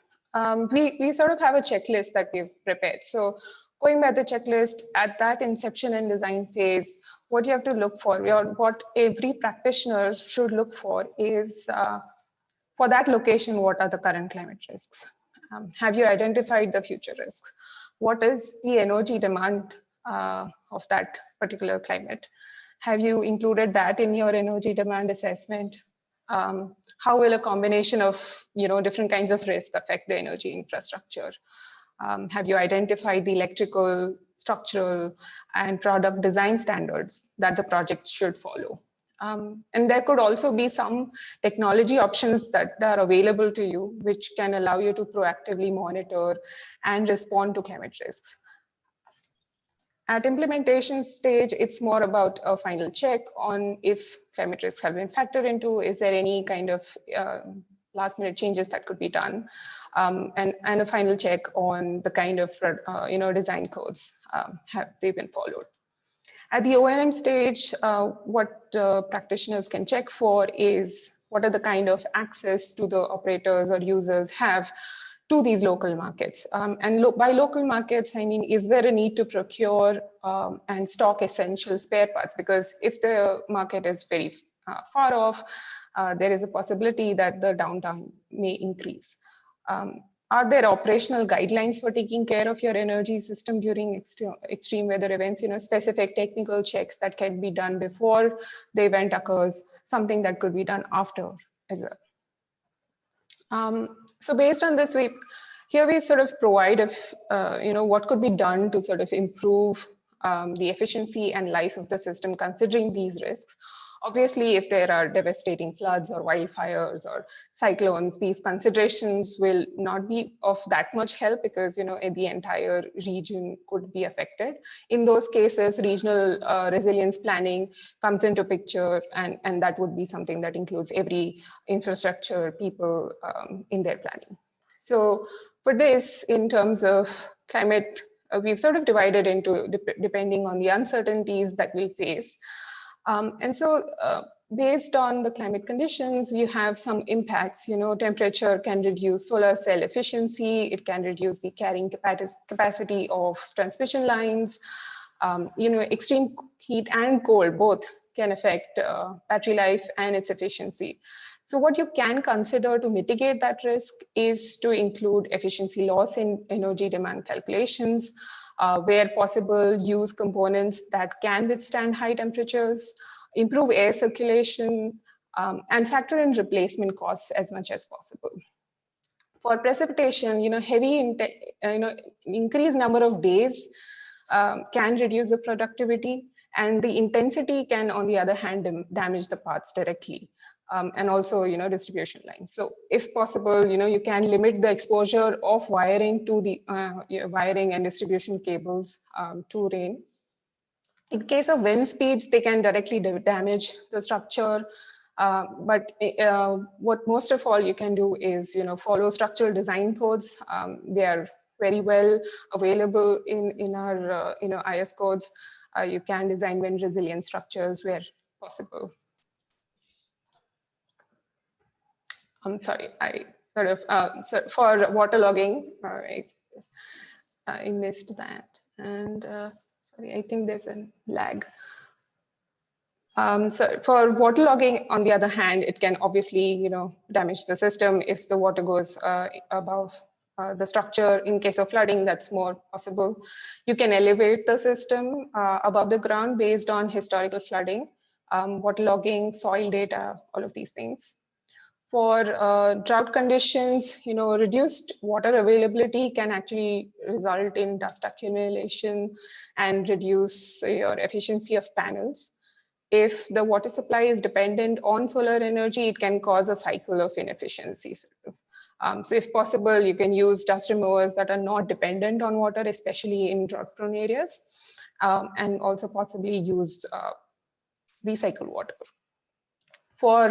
G: we sort of have a checklist that we've prepared. So going by the checklist, at that inception and design phase, what you have to look for, what every practitioner should look for is, for that location, what are the current climate risks? Have you identified the future risks? What is the energy demand of that particular climate? Have you included that in your energy demand assessment? How will a combination of different kinds of risk affect the energy infrastructure? Have you identified the electrical, structural, and product design standards that the project should follow? And there could also be some technology options that are available to you, which can allow you to proactively monitor and respond to climate risks. At implementation stage, it's more about a final check on if climate risks have been factored into, is there any kind of last minute changes that could be done, and a final check on the kind of design codes have they been followed. At the O&M stage, what practitioners can check for is what are the kind of access to the operators or users have to these local markets. And by local markets, I mean, is there a need to procure and stock essential spare parts? Because if the market is very far off, there is a possibility that the downtime may increase. Are there operational guidelines for taking care of your energy system during extreme weather events? Specific technical checks that can be done before the event occurs, something that could be done after as well. So based on this, we sort of provide what could be done to sort of improve the efficiency and life of the system considering these risks. Obviously, if there are devastating floods or wildfires or cyclones, these considerations will not be of that much help because the entire region could be affected. In those cases, regional resilience planning comes into picture, and that would be something that includes every infrastructure people in their planning. So for this, in terms of climate, we've sort of divided into depending on the uncertainties that we face. And so based on the climate conditions, you have some impacts. Temperature can reduce solar cell efficiency. It can reduce the carrying capacity of transmission lines. Extreme heat and cold both can affect battery life and its efficiency. So what you can consider to mitigate that risk is to include efficiency loss in energy demand calculations. where possible, use components that can withstand high temperatures, improve air circulation, and factor in replacement costs as much as possible. For precipitation, increased number of days can reduce the productivity, and the intensity can, on the other hand, damage the paths directly, and also, distribution lines. So, if possible, you can limit the exposure of wiring to the wiring and distribution cables to rain. In case of wind speeds, they can directly damage the structure. But what most of all you can do is, follow structural design codes. They are very well available in our, IS codes. You can design wind resilient structures where possible. I'm sorry, I sort of, so for waterlogging, all right, I missed that. And sorry, I think there's a lag. So for waterlogging, on the other hand, it can obviously, damage the system if the water goes above the structure. In case of flooding, that's more possible. You can elevate the system above the ground based on historical flooding, waterlogging, soil data, all of these things. For drought conditions, reduced water availability can actually result in dust accumulation and reduce your efficiency of panels. If the water supply is dependent on solar energy, it can cause a cycle of inefficiencies. So if possible, you can use dust removers that are not dependent on water, especially in drought-prone areas, and also possibly use recycled water. For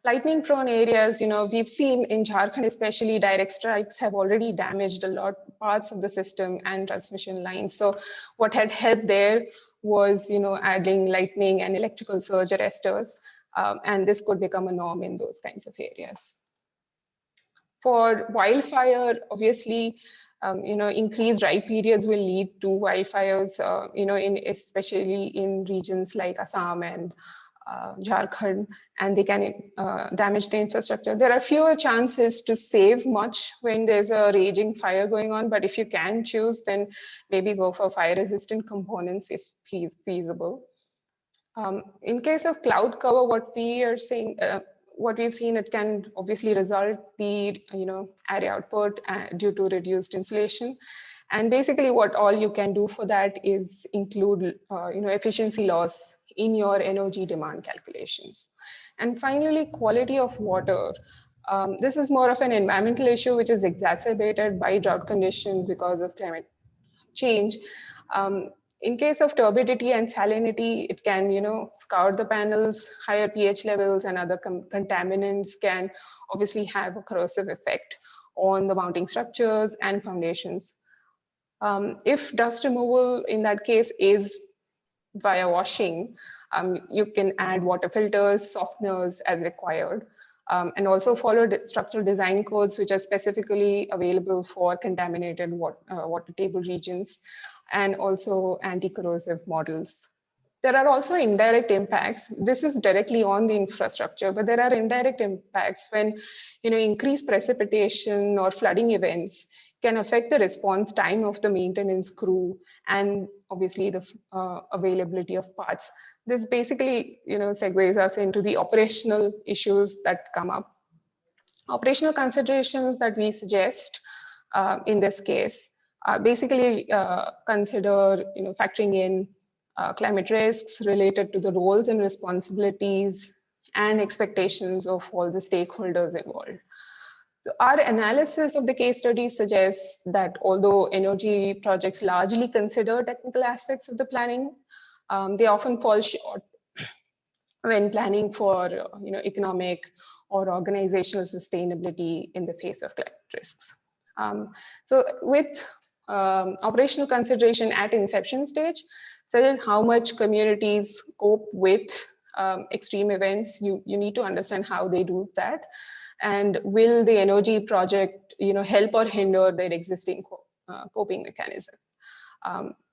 G: lightning-prone areas, we've seen in Jharkhand, especially, direct strikes have already damaged a lot parts of the system and transmission lines. So what had helped there was, adding lightning and electrical surge arresters, and this could become a norm in those kinds of areas. For wildfire, obviously, increased dry periods will lead to wildfires, especially in regions like Assam and Jharkhand, and they can damage the infrastructure. There are fewer chances to save much when there's a raging fire going on, but if you can choose, then maybe go for fire-resistant components if feasible. In case of cloud cover, what we are seeing, what we've seen, it can obviously result the area output due to reduced insulation. And basically, what all you can do for that is include efficiency loss in your energy demand calculations. And finally, quality of water. This is more of an environmental issue which is exacerbated by drought conditions because of climate change. In case of turbidity and salinity, it can scour the panels. Higher pH levels and other contaminants can obviously have a corrosive effect on the mounting structures and foundations. If dust removal in that case is via washing, you can add water filters, softeners as required, and also follow structural design codes which are specifically available for contaminated water table regions, and also anti-corrosive models. There are also indirect impacts. This is directly on the infrastructure, but there are indirect impacts when increased precipitation or flooding events can affect the response time of the maintenance crew and obviously the availability of parts. This basically segues us into the operational issues that come up. Operational considerations that we suggest in this case basically consider factoring in climate risks related to the roles and responsibilities and expectations of all the stakeholders involved. So our analysis of the case study suggests that although energy projects largely consider technical aspects of the planning, they often fall short when planning for economic or organizational sustainability in the face of climate risks. So with operational consideration at inception stage, so how much communities cope with extreme events, you need to understand how they do that. And will the energy project help or hinder their existing coping mechanism?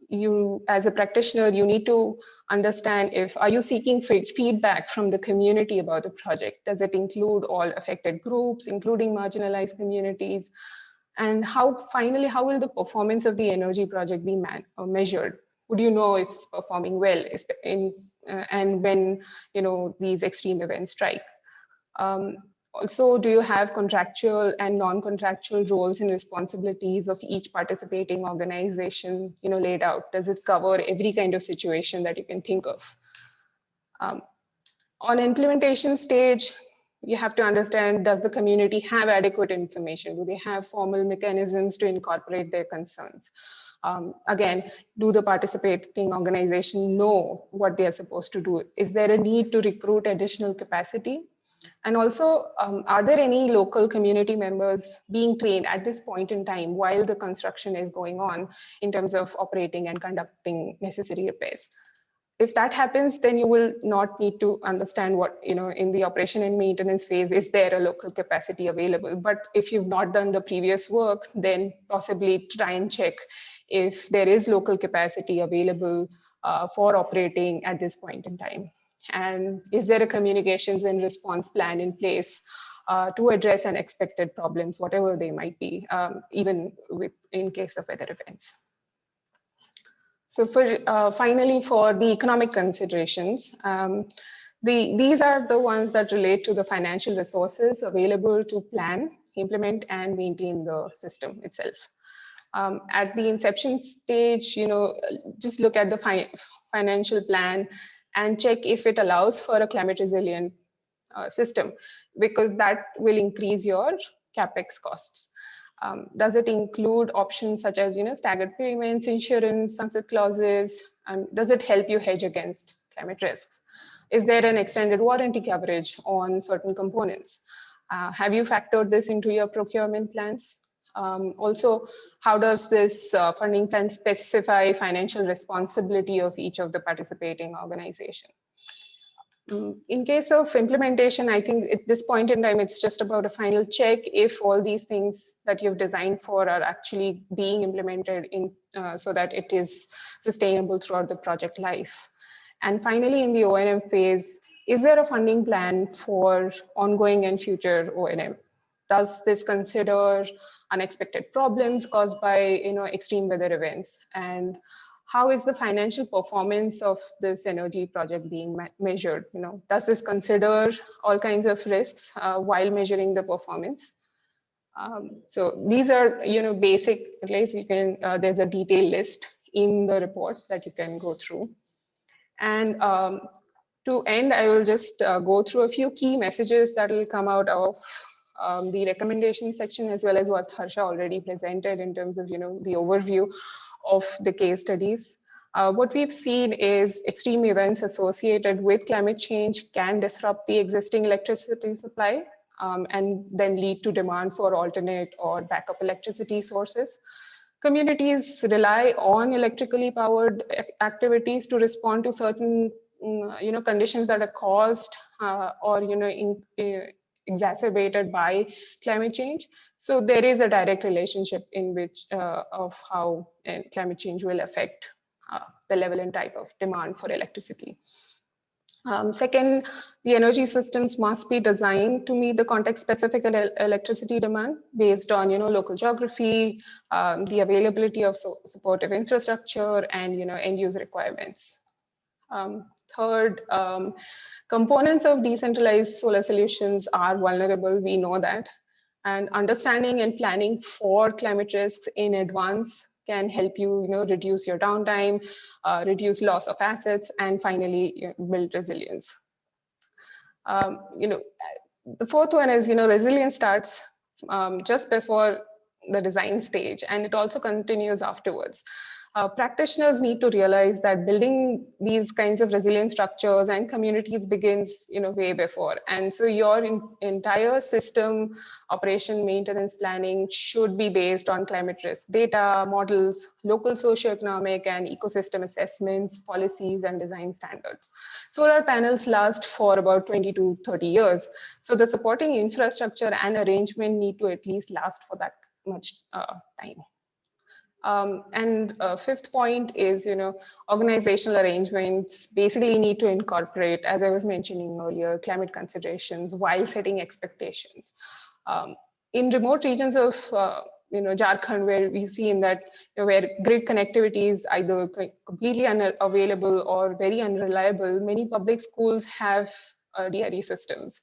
G: You, as a practitioner, you need to understand are you seeking feedback from the community about the project? Does it include all affected groups, including marginalized communities? And finally, how will the performance of the energy project be measured? Would you know it's performing well and when these extreme events strike? Also, do you have contractual and non-contractual roles and responsibilities of each participating organization laid out? Does it cover every kind of situation that you can think of? On implementation stage, you have to understand, does the community have adequate information? Do they have formal mechanisms to incorporate their concerns? Again, do the participating organization know what they are supposed to do? Is there a need to recruit additional capacity? And also, are there any local community members being trained at this point in time while the construction is going on in terms of operating and conducting necessary repairs? If that happens, then you will not need to understand what, in the operation and maintenance phase, is there a local capacity available? But if you've not done the previous work, then possibly try and check if there is local capacity available for operating at this point in time. And is there a communications and response plan in place to address unexpected problems, whatever they might be, even in case of weather events? So finally, for the economic considerations, these are the ones that relate to the financial resources available to plan, implement, and maintain the system itself. At the inception stage, just look at the financial plan and check if it allows for a climate resilient system, because that will increase your capex costs. Does it include options such as staggered payments, insurance, sunset clauses? Does it help you hedge against climate risks? Is there an extended warranty coverage on certain components? Have you factored this into your procurement plans? Also, how does this funding plan specify financial responsibility of each of the participating organizations? In case of implementation, I think at this point in time, it's just about a final check if all these things that you've designed for are actually being implemented so that it is sustainable throughout the project life. And finally, in the O&M phase, is there a funding plan for ongoing and future O&M? Does this consider unexpected problems caused by extreme weather events? And how is the financial performance of this energy project being measured? Does this consider all kinds of risks while measuring the performance? So these are basic. At least you can. There's a detailed list in the report that you can go through. And to end, I will just go through a few key messages that will come out of the recommendation section, as well as what Harsha already presented in terms of the overview of the case studies. What we've seen is extreme events associated with climate change can disrupt the existing electricity supply and then lead to demand for alternate or backup electricity sources. Communities rely on electrically powered activities to respond to certain conditions that are caused or exacerbated by climate change. So there is a direct relationship in which of how climate change will affect the level and type of demand for electricity. Second, the energy systems must be designed to meet the context-specific electricity demand based on local geography, the availability of supportive infrastructure, and end-use requirements. Third, components of decentralized solar solutions are vulnerable. We know that, and understanding and planning for climate risks in advance can help you, reduce your downtime, reduce loss of assets, and finally build resilience. The fourth one is, resilience starts just before the design stage, and it also continues afterwards. Practitioners need to realize that building these kinds of resilient structures and communities begins way before. And so your entire system operation maintenance planning should be based on climate risk data, models, local socio-economic and ecosystem assessments, policies, and design standards. Solar panels last for about 20 to 30 years. So the supporting infrastructure and arrangement need to at least last for that much time. Fifth point is, organizational arrangements basically need to incorporate, as I was mentioning earlier, climate considerations while setting expectations. In remote regions of Jharkhand, where you see in that where grid connectivity is either completely unavailable or very unreliable, many public schools have DRE systems.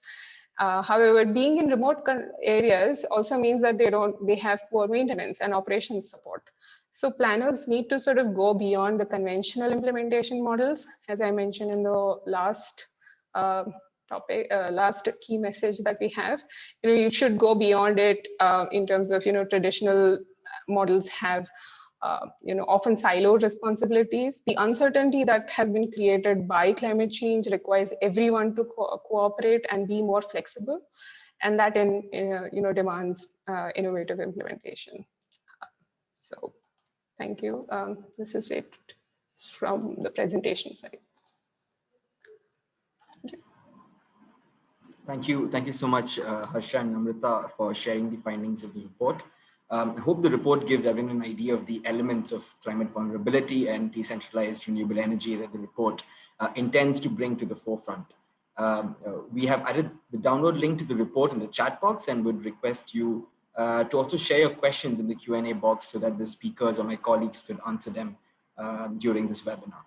G: However, being in remote areas also means that they have poor maintenance and operations support. So planners need to sort of go beyond the conventional implementation models, as I mentioned in the last last key message that we have. You should go beyond it in terms of traditional models have often siloed responsibilities. The uncertainty that has been created by climate change requires everyone to cooperate and be more flexible, and that demands innovative implementation. So, thank you. This is it from the presentation side.
D: Thank you so much, Harsha and Namrata, for sharing the findings of the report. I hope the report gives everyone an idea of the elements of climate vulnerability and decentralized renewable energy that the report intends to bring to the forefront. We have added the download link to the report in the chat box and would request you to also share your questions in the Q&A box so that the speakers or my colleagues could answer them during this webinar.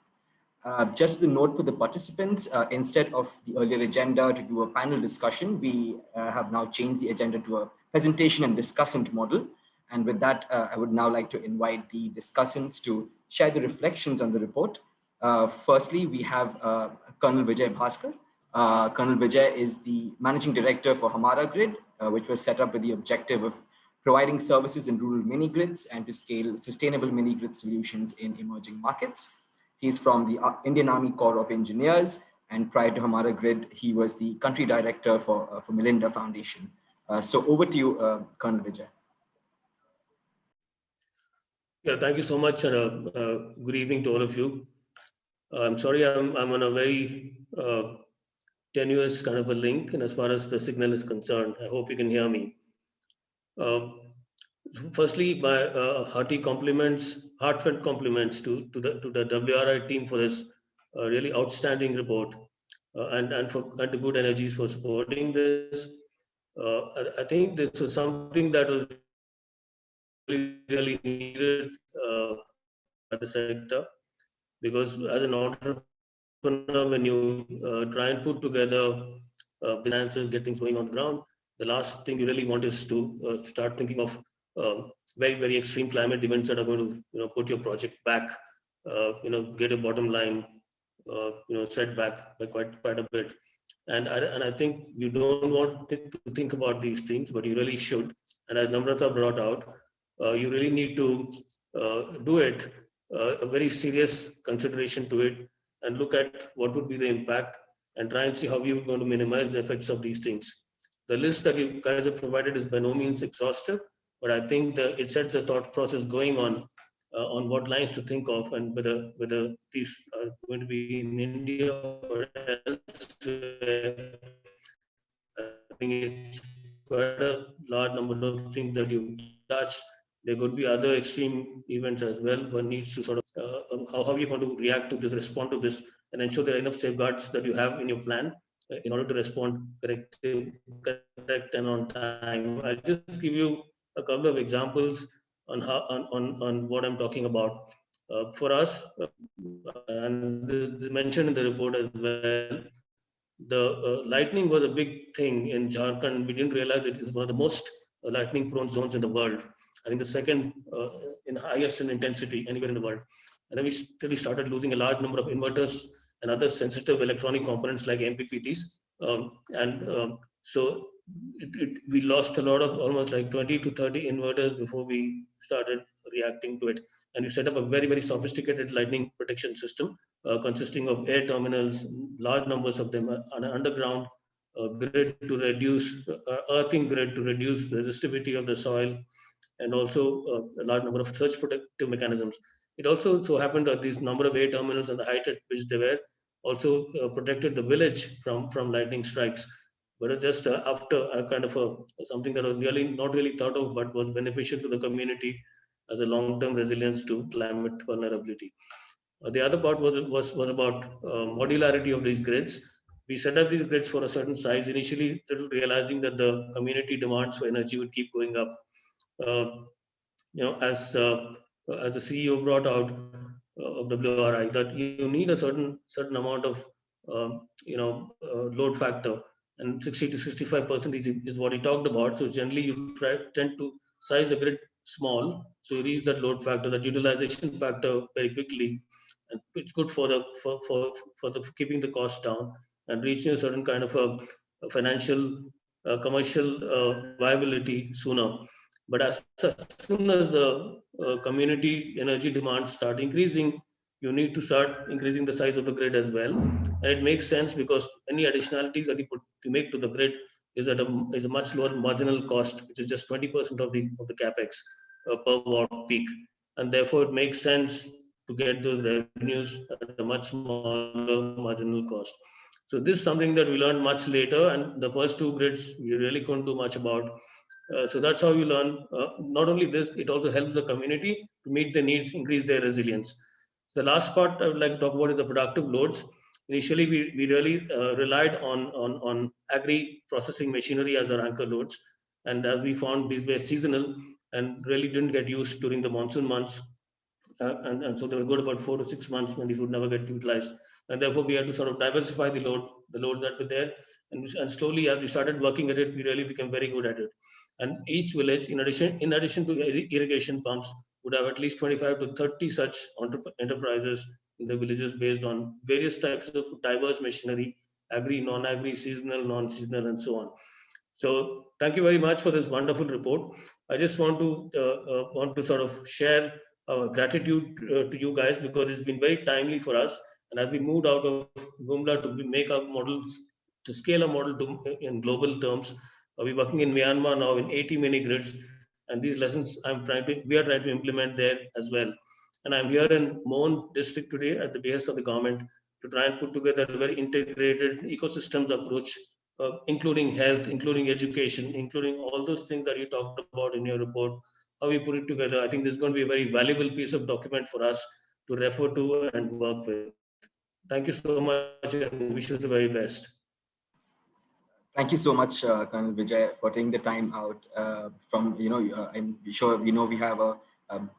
D: Just as a note for the participants, instead of the earlier agenda to do a panel discussion, we have now changed the agenda to a presentation and discussant model. And with that, I would now like to invite the discussants to share the reflections on the report. Firstly, we have Colonel Vijay Bhaskar. Colonel Vijay is the Managing Director for Hamara Grid, which was set up with the objective of providing services in rural mini-grids and to scale sustainable mini-grid solutions in emerging markets. He's from the Indian Army Corps of Engineers, and prior to Hamara Grid, he was the country director for Melinda Foundation. So over to you, Colonel Vijay.
H: Yeah, thank you so much, and good evening to all of you. I'm sorry, I'm on a very tenuous kind of a link, and as far as the signal is concerned, I hope you can hear me. Firstly, my heartfelt compliments to the WRI team for this really outstanding report, and to Good Energies for supporting this. I think this was something that was really needed by the sector, because as an entrepreneur, when you try and put together finances, get things going on the ground, the last thing you really want is to start thinking of very extreme climate events that are going to put your project back, get a bottom line set back by quite a bit. And I think you don't want to think about these things, but you really should. And as Namrata brought out, you really need to do it, a very serious consideration to it, and look at what would be the impact and try and see how you're going to minimize the effects of these things. The list that you guys have provided is by no means exhaustive, but I think it sets the thought process going on what lines to think of, and whether these are going to be in India or elsewhere. I think it's quite a large number of things that you touched. There could be other extreme events as well. One needs to sort of how you're going to react to this, respond to this, and ensure there are enough safeguards that you have in your plan in order to respond correct and on time. I'll just give you a couple of examples on what I'm talking about. For us, and this is mentioned in the report as well, the lightning was a big thing in Jharkhand. We didn't realize it is one of the most lightning-prone zones in the world. I think the second in highest in intensity anywhere in the world. And then we really started losing a large number of inverters and other sensitive electronic components like MPPTs. So we lost a lot of almost like 20 to 30 inverters before we started reacting to it. And we set up a very sophisticated lightning protection system consisting of air terminals, large numbers of them, on an underground grid to reduce, earthing grid to reduce resistivity of the soil, and also a large number of surge protective mechanisms. It also so happened that these number of air terminals and the height at which they were also protected the village from lightning strikes. But it's just after a kind of something that was really not really thought of, but was beneficial to the community as a long-term resilience to climate vulnerability. The other part was about modularity of these grids. We set up these grids for a certain size initially, realizing that the community demands for energy would keep going up. as the CEO brought out of WRI, that you need a certain amount of load factor, and 60 to 65% is what he talked about. So generally, you tend to size a grid small, so you reach that load factor, that utilization factor very quickly, and it's good for the keeping the cost down and reaching a certain kind of a financial commercial viability sooner. But as soon as the community energy demands start increasing, you need to start increasing the size of the grid as well. And it makes sense because any additionalities that you make to the grid is a much lower marginal cost, which is just 20% of the capex per watt peak, and therefore it makes sense to get those revenues at a much smaller marginal cost. So this is something that we learned much later, and the first two grids we really couldn't do much about. So that's how you learn. Not only this, it also helps the community to meet their needs, increase their resilience. The last part I would like to talk about is the productive loads. Initially, we really relied on agri processing machinery as our anchor loads, and as we found these were seasonal and really didn't get used during the monsoon months, and so they were good about 4 to 6 months when these would never get utilized, and therefore we had to sort of diversify the loads that were there, and slowly as we started working at it, we really became very good at it. And each village, in addition to irrigation pumps, would have at least 25 to 30 such enterprises in the villages based on various types of diverse machinery, agri, non-agri, seasonal, non-seasonal, and so on. So thank you very much for this wonderful report. I just want to sort of share our gratitude to you guys, because it's been very timely for us. And as we moved out of Gumla to make our models, to scale a model in global terms, we're working in Myanmar now in 80 mini grids, and these lessons we are trying to implement there as well. And I'm here in Mon district today at the behest of the government to try and put together a very integrated ecosystems approach, including health, including education, including all those things that you talked about in your report, how we put it together. I think this is going to be a very valuable piece of document for us to refer to and work with. Thank you so much, and wish you the very best.
D: Thank you so much, Colonel Vijay, for taking the time out from, I'm sure we have a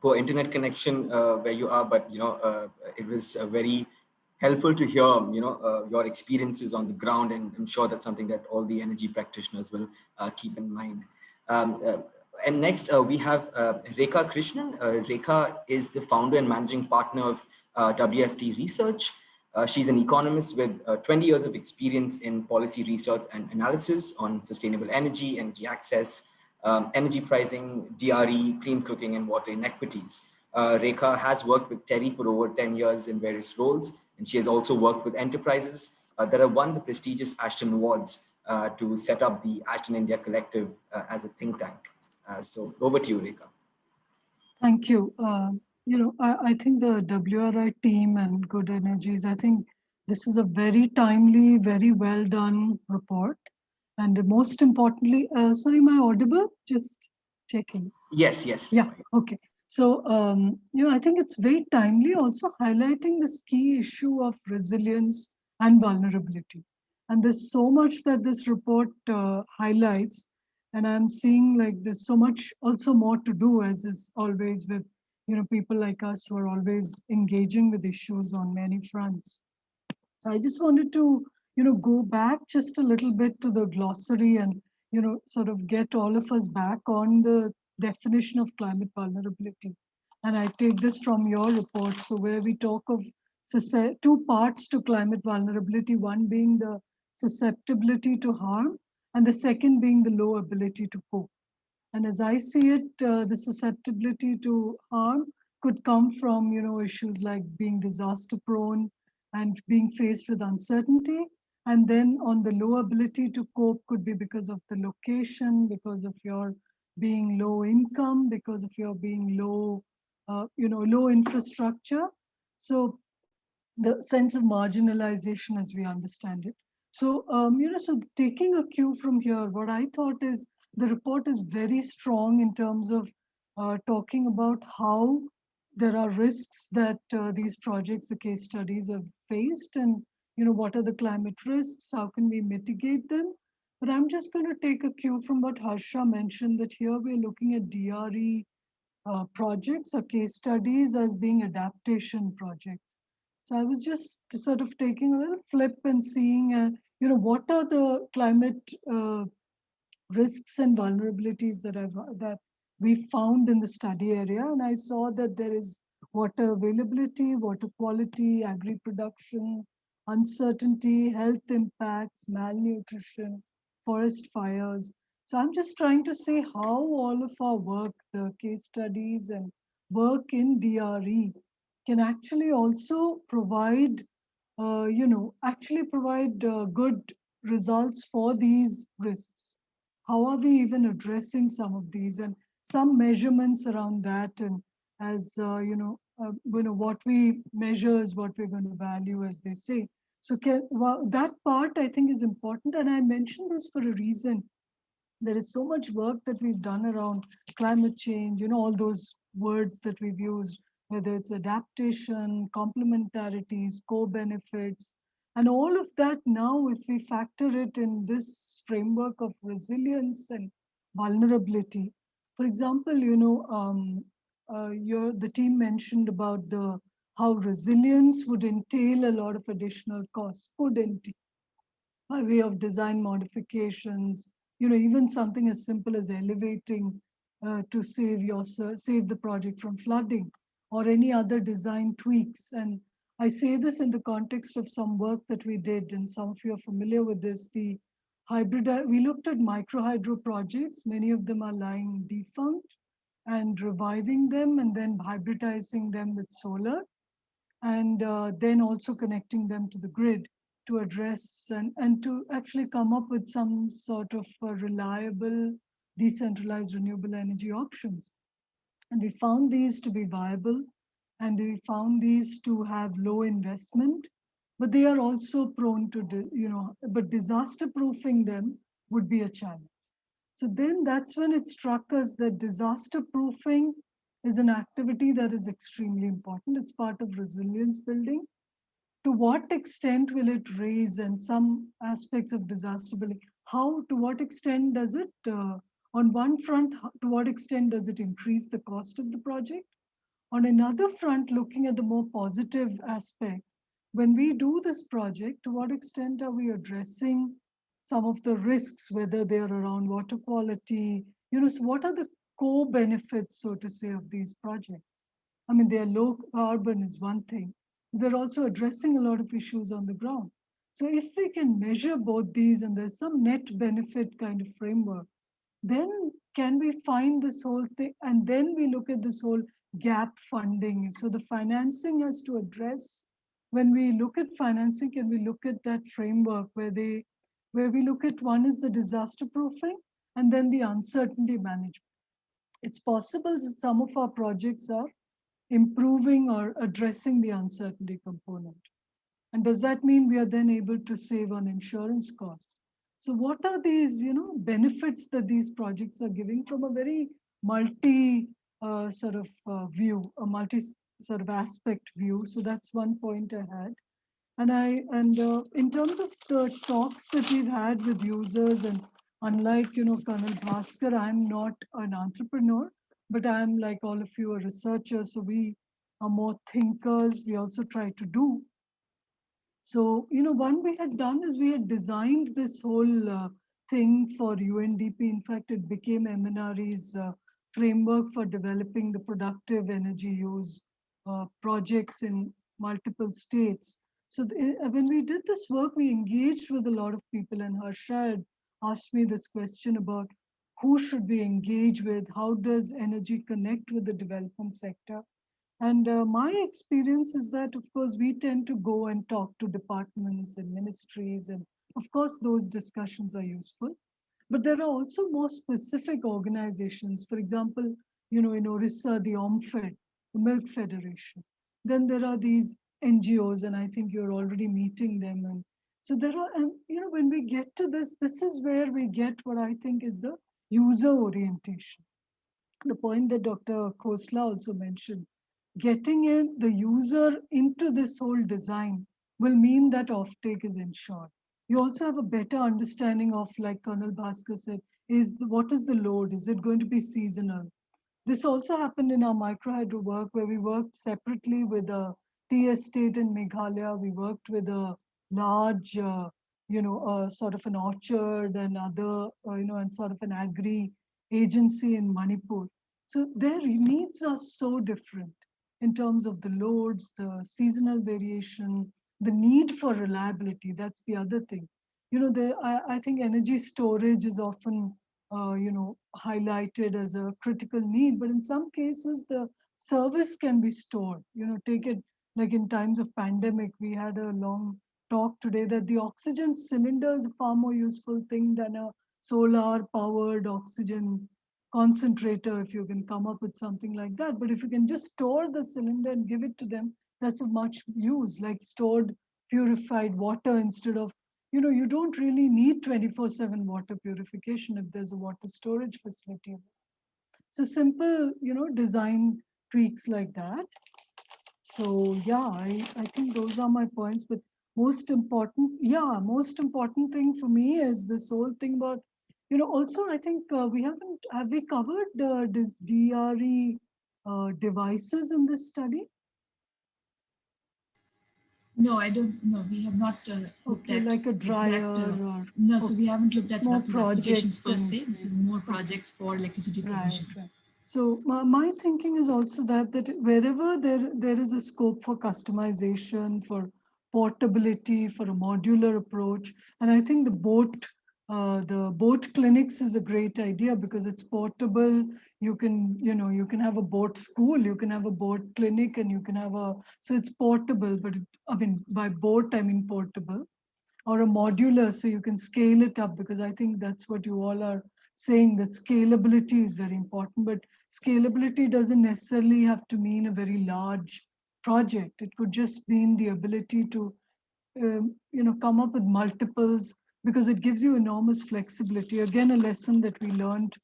D: poor internet connection where you are, but, it was very helpful to hear, your experiences on the ground, and I'm sure that's something that all the energy practitioners will keep in mind. And next, we have Rekha Krishnan. Rekha is the founder and managing partner of WFT Research. She's an economist with 20 years of experience in policy research and analysis on sustainable energy, energy access, energy pricing, DRE, clean cooking, and water inequities. Rekha has worked with TERI for over 10 years in various roles, and she has also worked with enterprises that have won the prestigious Ashton Awards to set up the Ashton India Collective as a think tank. So over to you, Rekha.
I: Thank you. I think the WRI team and Good Energies, I think this is a very timely, very well done report. And most importantly, sorry, am I audible? Just checking.
D: Yes.
I: Yeah, okay. So, I think it's very timely, also highlighting this key issue of resilience and vulnerability. And there's so much that this report highlights. And I'm seeing like there's so much also more to do, as is always with people like us who are always engaging with issues on many fronts. So I just wanted to go back just a little bit to the glossary and sort of get all of us back on the definition of climate vulnerability. And I take this from your report, so where we talk of two parts to climate vulnerability, one being the susceptibility to harm, and the second being the low ability to cope. And as I see it, the susceptibility to harm could come from, issues like being disaster prone and being faced with uncertainty. And then on the low ability to cope could be because of the location, because of your being low income, because of your being low, low infrastructure. So the sense of marginalization as we understand it. So, so taking a cue from here, what I thought is the report is very strong in terms of talking about how there are risks that these projects, the case studies have faced, and what are the climate risks, how can we mitigate them. But I'm just going to take a cue from what Harsha mentioned, that here we're looking at DRE projects or case studies as being adaptation projects. So I was just sort of taking a little flip and seeing, what are the climate risks and vulnerabilities that we found in the study area, and I saw that there is water availability, water quality, agri-production, uncertainty, health impacts, malnutrition, forest fires. So I'm just trying to say how all of our work, the case studies and work in DRE, can actually also provide, actually provide good results for these risks. How are we even addressing some of these, and some measurements around that, and as what we measure is what we're going to value, as they say. So that part I think is important, and I mentioned this for a reason. There is so much work that we've done around climate change, all those words that we've used, whether it's adaptation, complementarities, co-benefits, and all of that now, if we factor it in this framework of resilience and vulnerability. For example, the team mentioned about how resilience would entail a lot of additional costs, could entail, by way of design modifications, even something as simple as elevating to save the project from flooding, or any other design tweaks. And I say this in the context of some work that we did, and some of you are familiar with this, we looked at micro hydro projects. Many of them are lying defunct, and reviving them and then hybridizing them with solar, and then also connecting them to the grid to address and to actually come up with some sort of reliable, decentralized renewable energy options. And we found these to be viable, and we found these to have low investment, but they are also prone to, but disaster proofing them would be a challenge. So then that's when it struck us that disaster proofing is an activity that is extremely important. It's part of resilience building. To what extent will it raise, and some aspects of disaster building, to what extent does it, on one front, to what extent does it increase the cost of the project? On another front, looking at the more positive aspect, when we do this project, to what extent are we addressing some of the risks, whether they're around water quality, so what are the co-benefits, so to say, of these projects? I mean, they're low carbon is one thing. They're also addressing a lot of issues on the ground. So if we can measure both these, and there's some net benefit kind of framework, then can we find this whole thing? And then we look at this whole gap funding. So the financing has to address, when we look at financing, can we look at that framework where we look at, one is the disaster proofing, and then the uncertainty management. It's possible that some of our projects are improving or addressing the uncertainty component. And does that mean we are then able to save on insurance costs? So what are these, benefits that these projects are giving from a very multi view, a multi sort of aspect view? So that's one point I had. And in terms of the talks that we've had with users, and unlike, Colonel Bhaskar, I'm not an entrepreneur, but I'm, like all of you, a researcher. So we are more thinkers. We also try to do. So, one we had done is we had designed this whole thing for UNDP. In fact, it became MNRE's framework for developing the productive energy use projects in multiple states. So when we did this work, we engaged with a lot of people, and Harsha had asked me this question about who should we engage with, how does energy connect with the development sector? And my experience is that, of course, we tend to go and talk to departments and ministries, and of course, those discussions are useful. But there are also more specific organizations. For example, in Orissa, the OMFED, the Milk Federation. Then there are these NGOs, and I think you're already meeting them. And so there are, and when we get to this is where we get what I think is the user orientation. The point that Dr. Khosla also mentioned, getting the user into this whole design will mean that offtake is ensured. You also have a better understanding of, like Colonel Bhaskar said, what is the load? Is it going to be seasonal? This also happened in our microhydro work, where we worked separately with a tea estate in Meghalaya. We worked with a large, sort of an orchard and other, and sort of an agri agency in Manipur. So their needs are so different in terms of the loads, the seasonal variation, the need for reliability. That's the other thing. I think energy storage is often highlighted as a critical need, but in some cases the service can be stored. Take it like in times of pandemic, we had a long talk today that the oxygen cylinder is a far more useful thing than a solar powered oxygen concentrator, if you can come up with something like that. But if you can just store the cylinder and give it to them, that's of much use, like stored purified water instead of, you don't really need 24/7 water purification if there's a water storage facility. So simple, design tweaks like that. So yeah, I think those are my points. But most important thing for me is this whole thing about, also I think have we covered this DRE devices in this study?
F: No, I don't know. We have not looked at
I: like a dryer or
F: no, so we haven't looked at
I: more
F: applications
I: projects
F: per se. This is more projects for electricity provision.
I: Right. So my thinking is also that wherever there is a scope for customization, for portability, for a modular approach, and I think the boat clinics is a great idea because it's portable. You can have a boat school, you can have a boat clinic, and you can have so it's portable. But by boat I mean portable, or a modular, so you can scale it up, because I think that's what you all are saying, that scalability is very important. But scalability doesn't necessarily have to mean a very large project. It could just mean the ability to come up with multiples, because it gives you enormous flexibility. Again, a lesson that we learned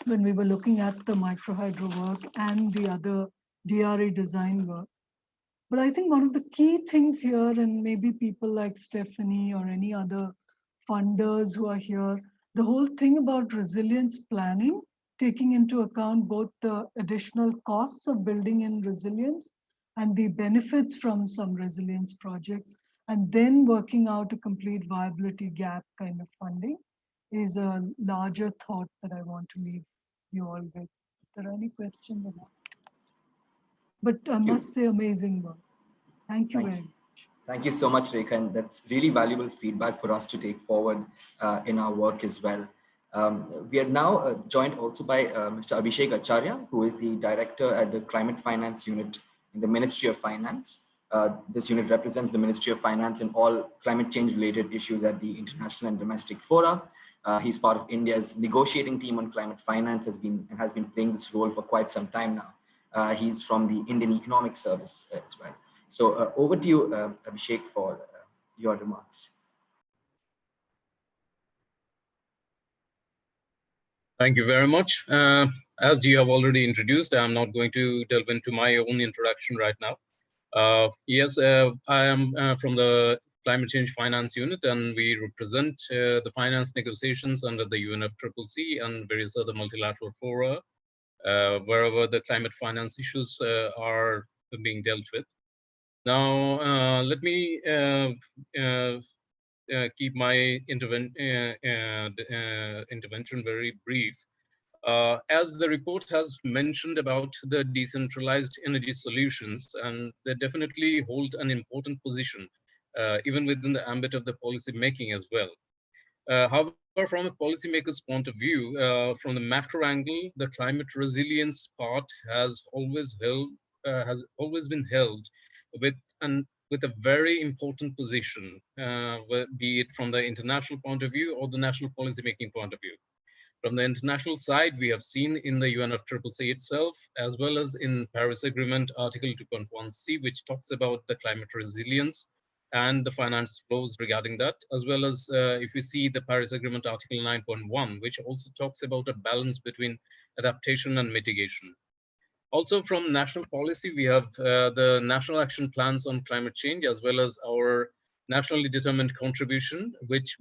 I: when we were looking at the microhydro work and the other DRE design work. But I think one of the key things here, and maybe people like Stephanie or any other funders who are here, the whole thing about resilience planning, taking into account both the additional costs of building in resilience and the benefits from some resilience projects, and then working out a complete viability gap kind of funding, is a larger thought that I want to leave you all with. If there are any questions about it. But I must say, amazing work. Thank you very much.
D: Thank you so much, Rekha, and that's really valuable feedback for us to take forward in our work as well. We are now joined also by Mr. Abhishek Acharya, who is the director at the Climate Finance Unit in the Ministry of Finance. This unit represents the Ministry of Finance in all climate change related issues at the international and domestic fora. He's part of India's negotiating team on climate finance, has been playing this role for quite some time now. He's from the Indian Economic Service as well. So over to you, Abhishek, for your remarks.
J: Thank you very much. As you have already introduced, I'm not going to delve into my own introduction right now. Yes, I am from the Climate Change Finance Unit, and we represent the finance negotiations under the UNFCCC and various other multilateral fora, wherever the climate finance issues are being dealt with. Now, let me keep my intervention very brief. As the report has mentioned about the decentralized energy solutions, and they definitely hold an important position, even within the ambit of the policy making as well. However, from a policymaker's point of view, from the macro angle, the climate resilience part has always been held with a very important position, be it from the international point of view or the national policymaking point of view. From the international side, we have seen in the UNFCCC itself, as well as in Paris Agreement Article 2.1c, which talks about the climate resilience and the finance flows regarding that, as well as if we see the Paris Agreement Article 9.1, which also talks about a balance between adaptation and mitigation. Also from national policy, we have the national action plans on climate change, as well as our nationally determined contribution, which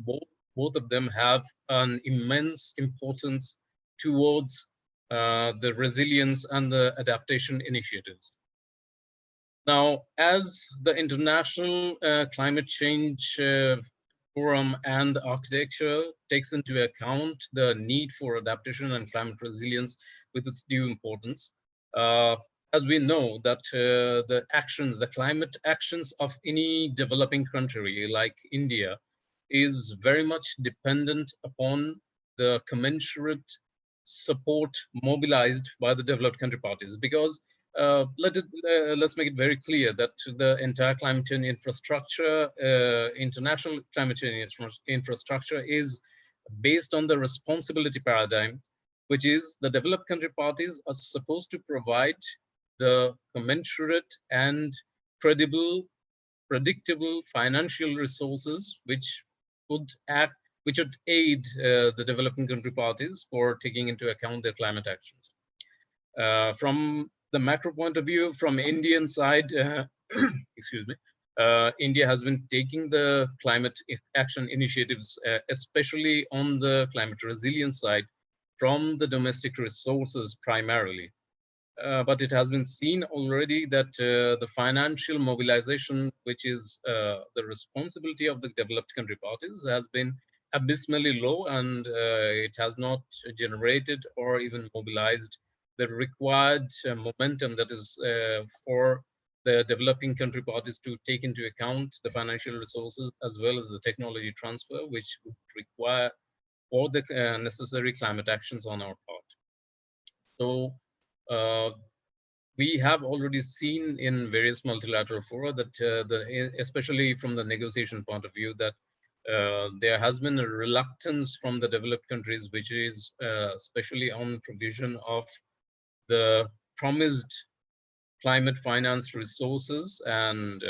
J: both of them have an immense importance towards the resilience and the adaptation initiatives. Now, as the International Climate Change Forum and Architecture takes into account the need for adaptation and climate resilience with its due importance, as we know that the climate actions of any developing country like India is very much dependent upon the commensurate support mobilized by the developed country parties, because let's make it very clear that the entire climate change infrastructure, international climate change infrastructure, is based on the responsibility paradigm, which is the developed country parties are supposed to provide the commensurate and credible, predictable financial resources which would aid the developing country parties for taking into account their climate actions. From the macro point of view, from Indian side, excuse me, India has been taking the climate action initiatives, especially on the climate resilience side, from the domestic resources primarily. But it has been seen already that the financial mobilization, which is the responsibility of the developed country parties, has been abysmally low, and it has not generated or even mobilized the required momentum that is for the developing country parties to take into account the financial resources as well as the technology transfer, which would require all the necessary climate actions on our part. So we have already seen in various multilateral fora that, especially from the negotiation point of view, that there has been a reluctance from the developed countries, which is especially on provision of the promised climate finance resources, and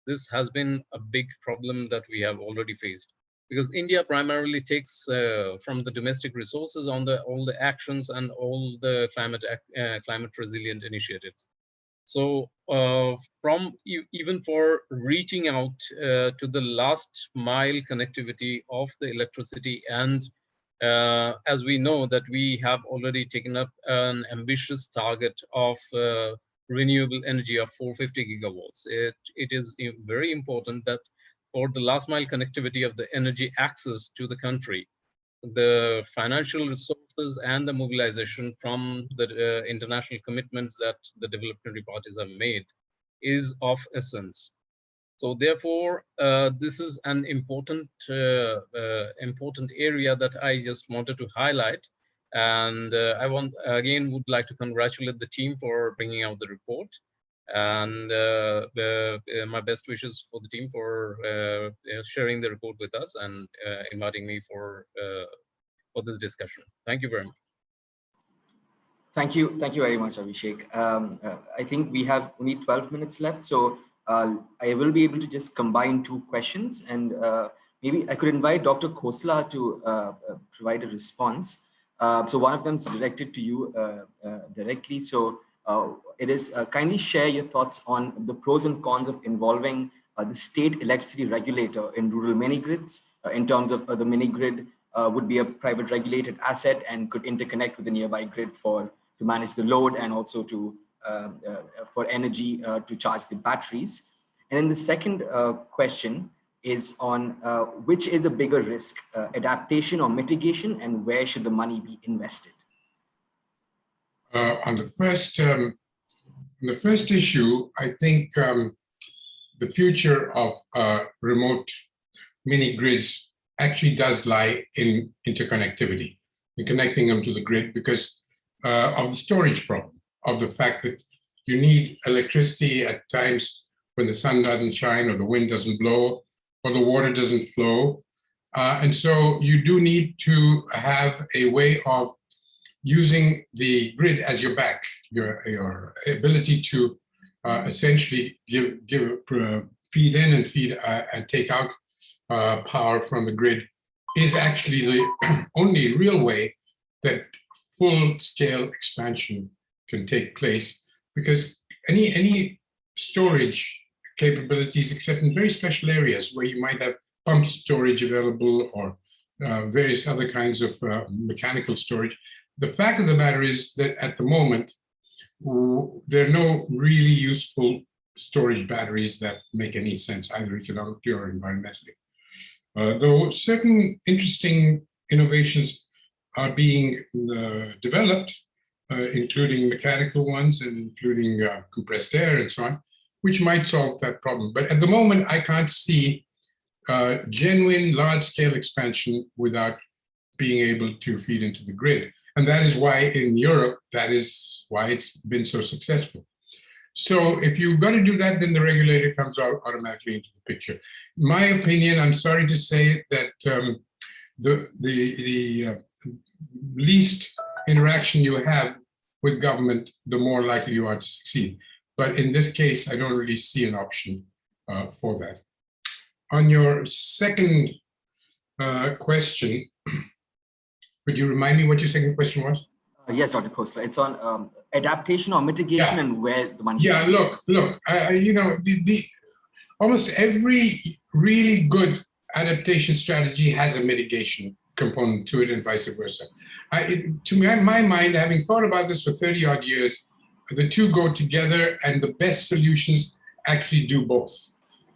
J: this has been a big problem that we have already faced, because India primarily takes from the domestic resources on all the actions and all the climate resilient initiatives. So even for reaching out to the last mile connectivity of the electricity, and as we know that we have already taken up an ambitious target of renewable energy of 450 gigawatts. It is very important that for the last mile connectivity of the energy access to the country, the financial resources and the mobilization from the international commitments that the developed country parties have made is of essence. So therefore, this is an important area that I just wanted to highlight. And I would like to congratulate the team for bringing out the report. And my best wishes for the team for sharing the report with us and inviting me for this discussion. Thank you very much.
D: Thank you very much, Abhishek. I think we have only 12 minutes left, so I will be able to just combine two questions, and maybe I could invite Dr. Khosla to provide a response. So one of them is directed to you directly. So it is kindly share your thoughts on the pros and cons of involving the state electricity regulator in rural mini grids, in terms of the mini grid would be a private regulated asset and could interconnect with the nearby grid to manage the load, and also to for energy to charge the batteries. And then the second question is on which is a bigger risk, adaptation or mitigation, and where should the money be invested?
E: On the first issue, I think the future of remote mini grids actually does lie in interconnectivity, in connecting them to the grid, because of the storage problem, of the fact that you need electricity at times when the sun doesn't shine, or the wind doesn't blow, or the water doesn't flow. And so you do need to have a way of using the grid as your back, your ability to essentially feed in and and take out power from the grid is actually the only real way that full-scale expansion can take place, because any storage capabilities, except in very special areas where you might have pumped storage available, or various other kinds of mechanical storage, the fact of the matter is that at the moment, there are no really useful storage batteries that make any sense, either economically or environmentally. Though certain interesting innovations are being developed, including mechanical ones and including compressed air and so on, which might solve that problem. But at the moment, I can't see genuine large-scale expansion without being able to feed into the grid. And that is why in Europe, that is why it's been so successful. So if you've got to do that, then the regulator comes out automatically into the picture. My opinion, I'm sorry to say that the least interaction you have with government, the more likely you are to succeed. But in this case, I don't really see an option for that. On your second question, could you remind me what your second question was?
D: Yes, Dr. Khosla. It's on adaptation or mitigation and where the money.
E: Yeah, look, you know, almost every really good adaptation strategy has a mitigation component to it and vice versa. To my mind, having thought about this for 30 odd years, the two go together and the best solutions actually do both.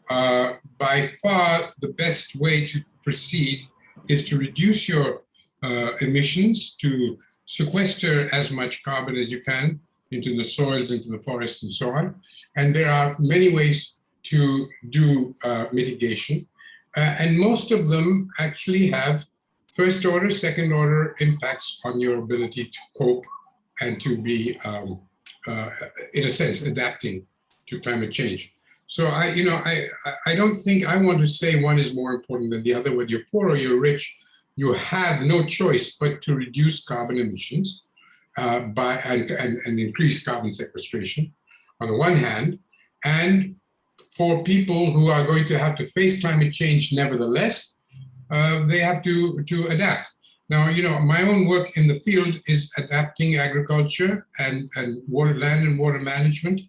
E: By far, the best way to proceed is to reduce your emissions, to sequester as much carbon as you can into the soils, into the forests, and so on. And there are many ways to do mitigation. And most of them actually have first order, second order impacts on your ability to cope and to be, in a sense, adapting to climate change. So I don't think I want to say one is more important than the other. Whether you're poor or you're rich, you have no choice but to reduce carbon emissions and increase carbon sequestration on the one hand, and for people who are going to have to face climate change nevertheless, they have to adapt. Now, you know, my own work in the field is adapting agriculture and land and water management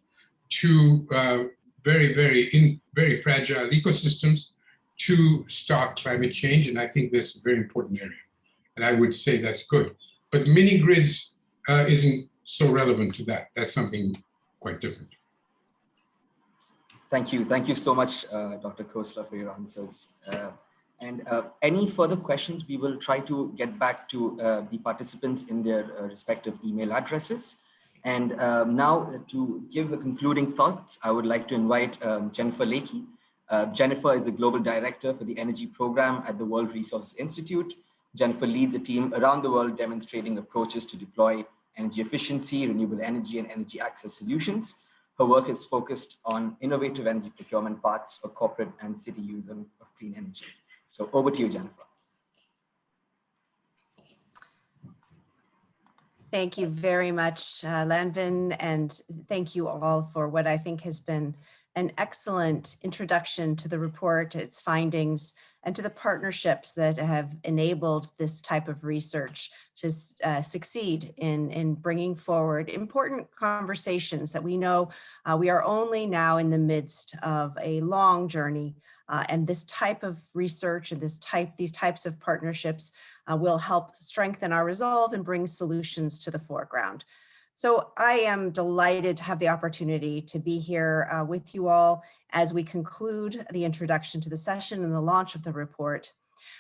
E: to very fragile ecosystems to stop climate change, and I think that's a very important area. And I would say that's good. But mini grids isn't so relevant to that. That's something quite different.
D: Thank you so much, Dr. Khosla, for your answers. And any further questions, we will try to get back to the participants in their respective email addresses. And now to give the concluding thoughts, I would like to invite Jennifer Lekey. Jennifer is the Global Director for the Energy Program at the World Resources Institute. Jennifer leads a team around the world demonstrating approaches to deploy energy efficiency, renewable energy, and energy access solutions. Her work is focused on innovative energy procurement paths for corporate and city use of clean energy. So over to you, Jennifer.
K: Thank you very much, Lanvin, and thank you all for what I think has been an excellent introduction to the report, its findings, and to the partnerships that have enabled this type of research to succeed in bringing forward important conversations that we know we are only now in the midst of a long journey. And this type of research and these types of partnerships will help strengthen our resolve and bring solutions to the foreground. So I am delighted to have the opportunity to be here with you all as we conclude the introduction to the session and the launch of the report.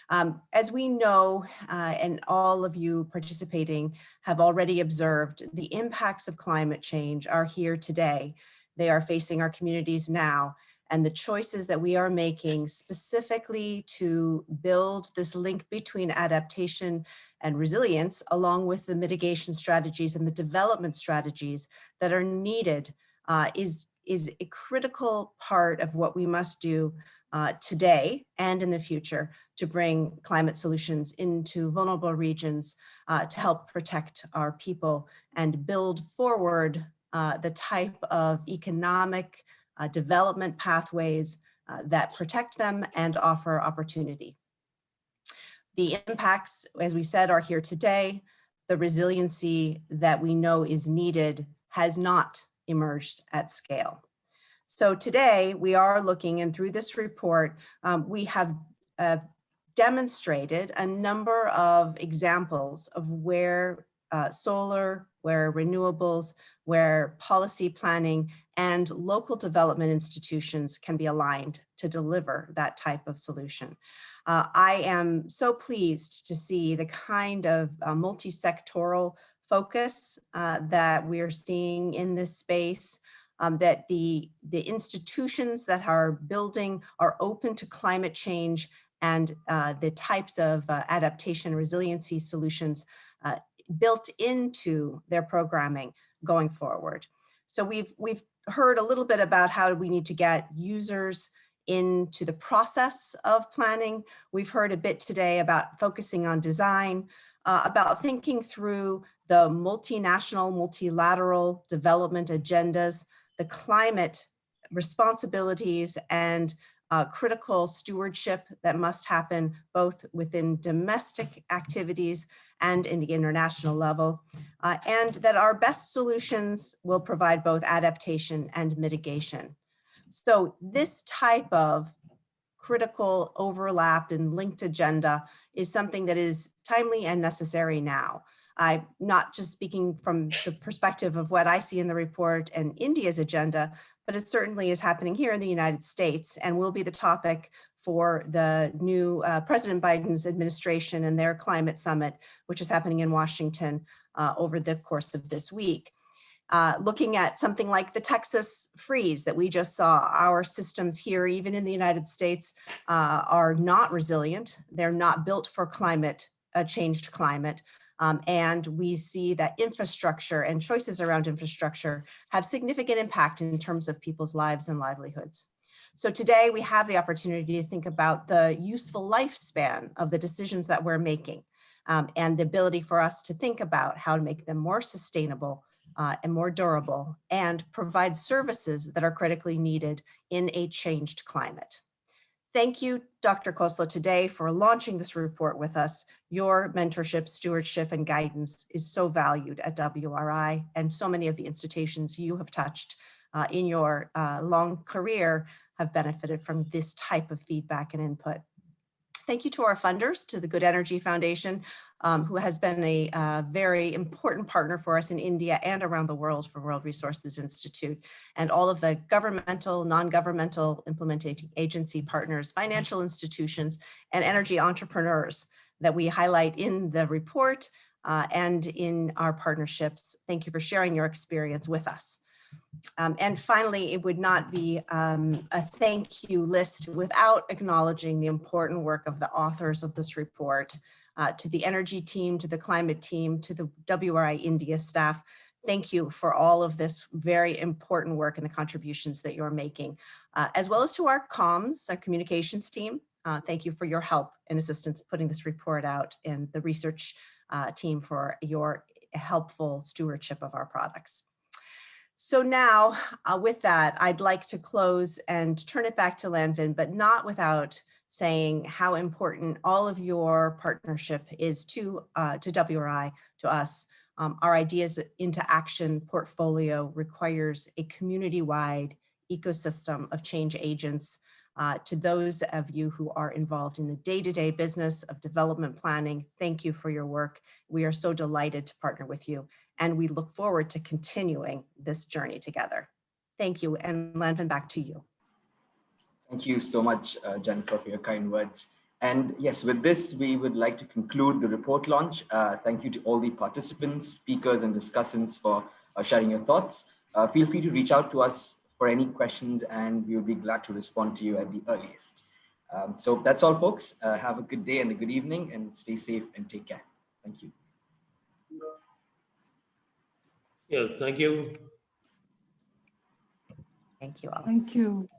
K: As we know, and all of you participating have already observed, the impacts of climate change are here today. They are facing our communities now. And the choices that we are making specifically to build this link between adaptation and resilience, along with the mitigation strategies and the development strategies that are needed, is a critical part of what we must do today and in the future to bring climate solutions into vulnerable regions to help protect our people and build forward the type of economic development pathways that protect them and offer opportunity. The impacts, as we said, are here today. The resiliency that we know is needed has not emerged at scale. So today we are looking, and through this report, we have demonstrated a number of examples of where solar, where renewables, where policy planning and local development institutions can be aligned to deliver that type of solution. I am so pleased to see the kind of multi-sectoral focus that we're seeing in this space, that the institutions that are building are open to climate change and the types of adaptation resiliency solutions built into their programming going forward. So we've heard a little bit about how we need to get users into the process of planning. We've heard a bit today about focusing on design, about thinking through the multinational, multilateral development agendas, the climate responsibilities and critical stewardship that must happen both within domestic activities and in the international level, and that our best solutions will provide both adaptation and mitigation. So this type of critical overlap and linked agenda is something that is timely and necessary now. I'm not just speaking from the perspective of what I see in the report and India's agenda, but it certainly is happening here in the United States and will be the topic for the new President Biden's administration and their climate summit, which is happening in Washington over the course of this week. Looking at something like the Texas freeze that we just saw, our systems here, even in the United States, are not resilient. They're not built for climate, a changed climate. And we see that infrastructure and choices around infrastructure have significant impact in terms of people's lives and livelihoods. So today we have the opportunity to think about the useful lifespan of the decisions that we're making and the ability for us to think about how to make them more sustainable and more durable and provide services that are critically needed in a changed climate. Thank you, Dr. Khosla, today for launching this report with us. Your mentorship, stewardship, and guidance is so valued at WRI, and so many of the institutions you have touched in your long career have benefited from this type of feedback and input. Thank you to our funders, to the Good Energy Foundation, who has been a very important partner for us in India and around the world for World Resources Institute, and all of the governmental, non-governmental implementing agency partners, financial institutions, and energy entrepreneurs that we highlight in the report and in our partnerships. Thank you for sharing your experience with us. And finally, it would not be a thank you list without acknowledging the important work of the authors of this report, to the energy team, to the climate team, to the WRI-India staff. Thank you for all of this very important work and the contributions that you're making, as well as to our comms, our communications team. Thank you for your help and assistance putting this report out, and the research team for your helpful stewardship of our products. So now with that, I'd like to close and turn it back to Lanvin, but not without saying how important all of your partnership is to WRI, to us. Our Ideas into Action portfolio requires a community-wide ecosystem of change agents. To those of you who are involved in the day-to-day business of development planning, thank you for your work. We are so delighted to partner with you, and we look forward to continuing this journey together. Thank you, and Lanvin, back to you.
D: Thank you so much, Jennifer, for your kind words. And yes, with this, we would like to conclude the report launch. Thank you to all the participants, speakers, and discussants for sharing your thoughts. Feel free to reach out to us for any questions, and we will be glad to respond to you at the earliest. So that's all, folks. Have a good day and a good evening, and stay safe and take care. Thank you.
H: Yeah, thank you.
K: Thank you all.
I: Thank you.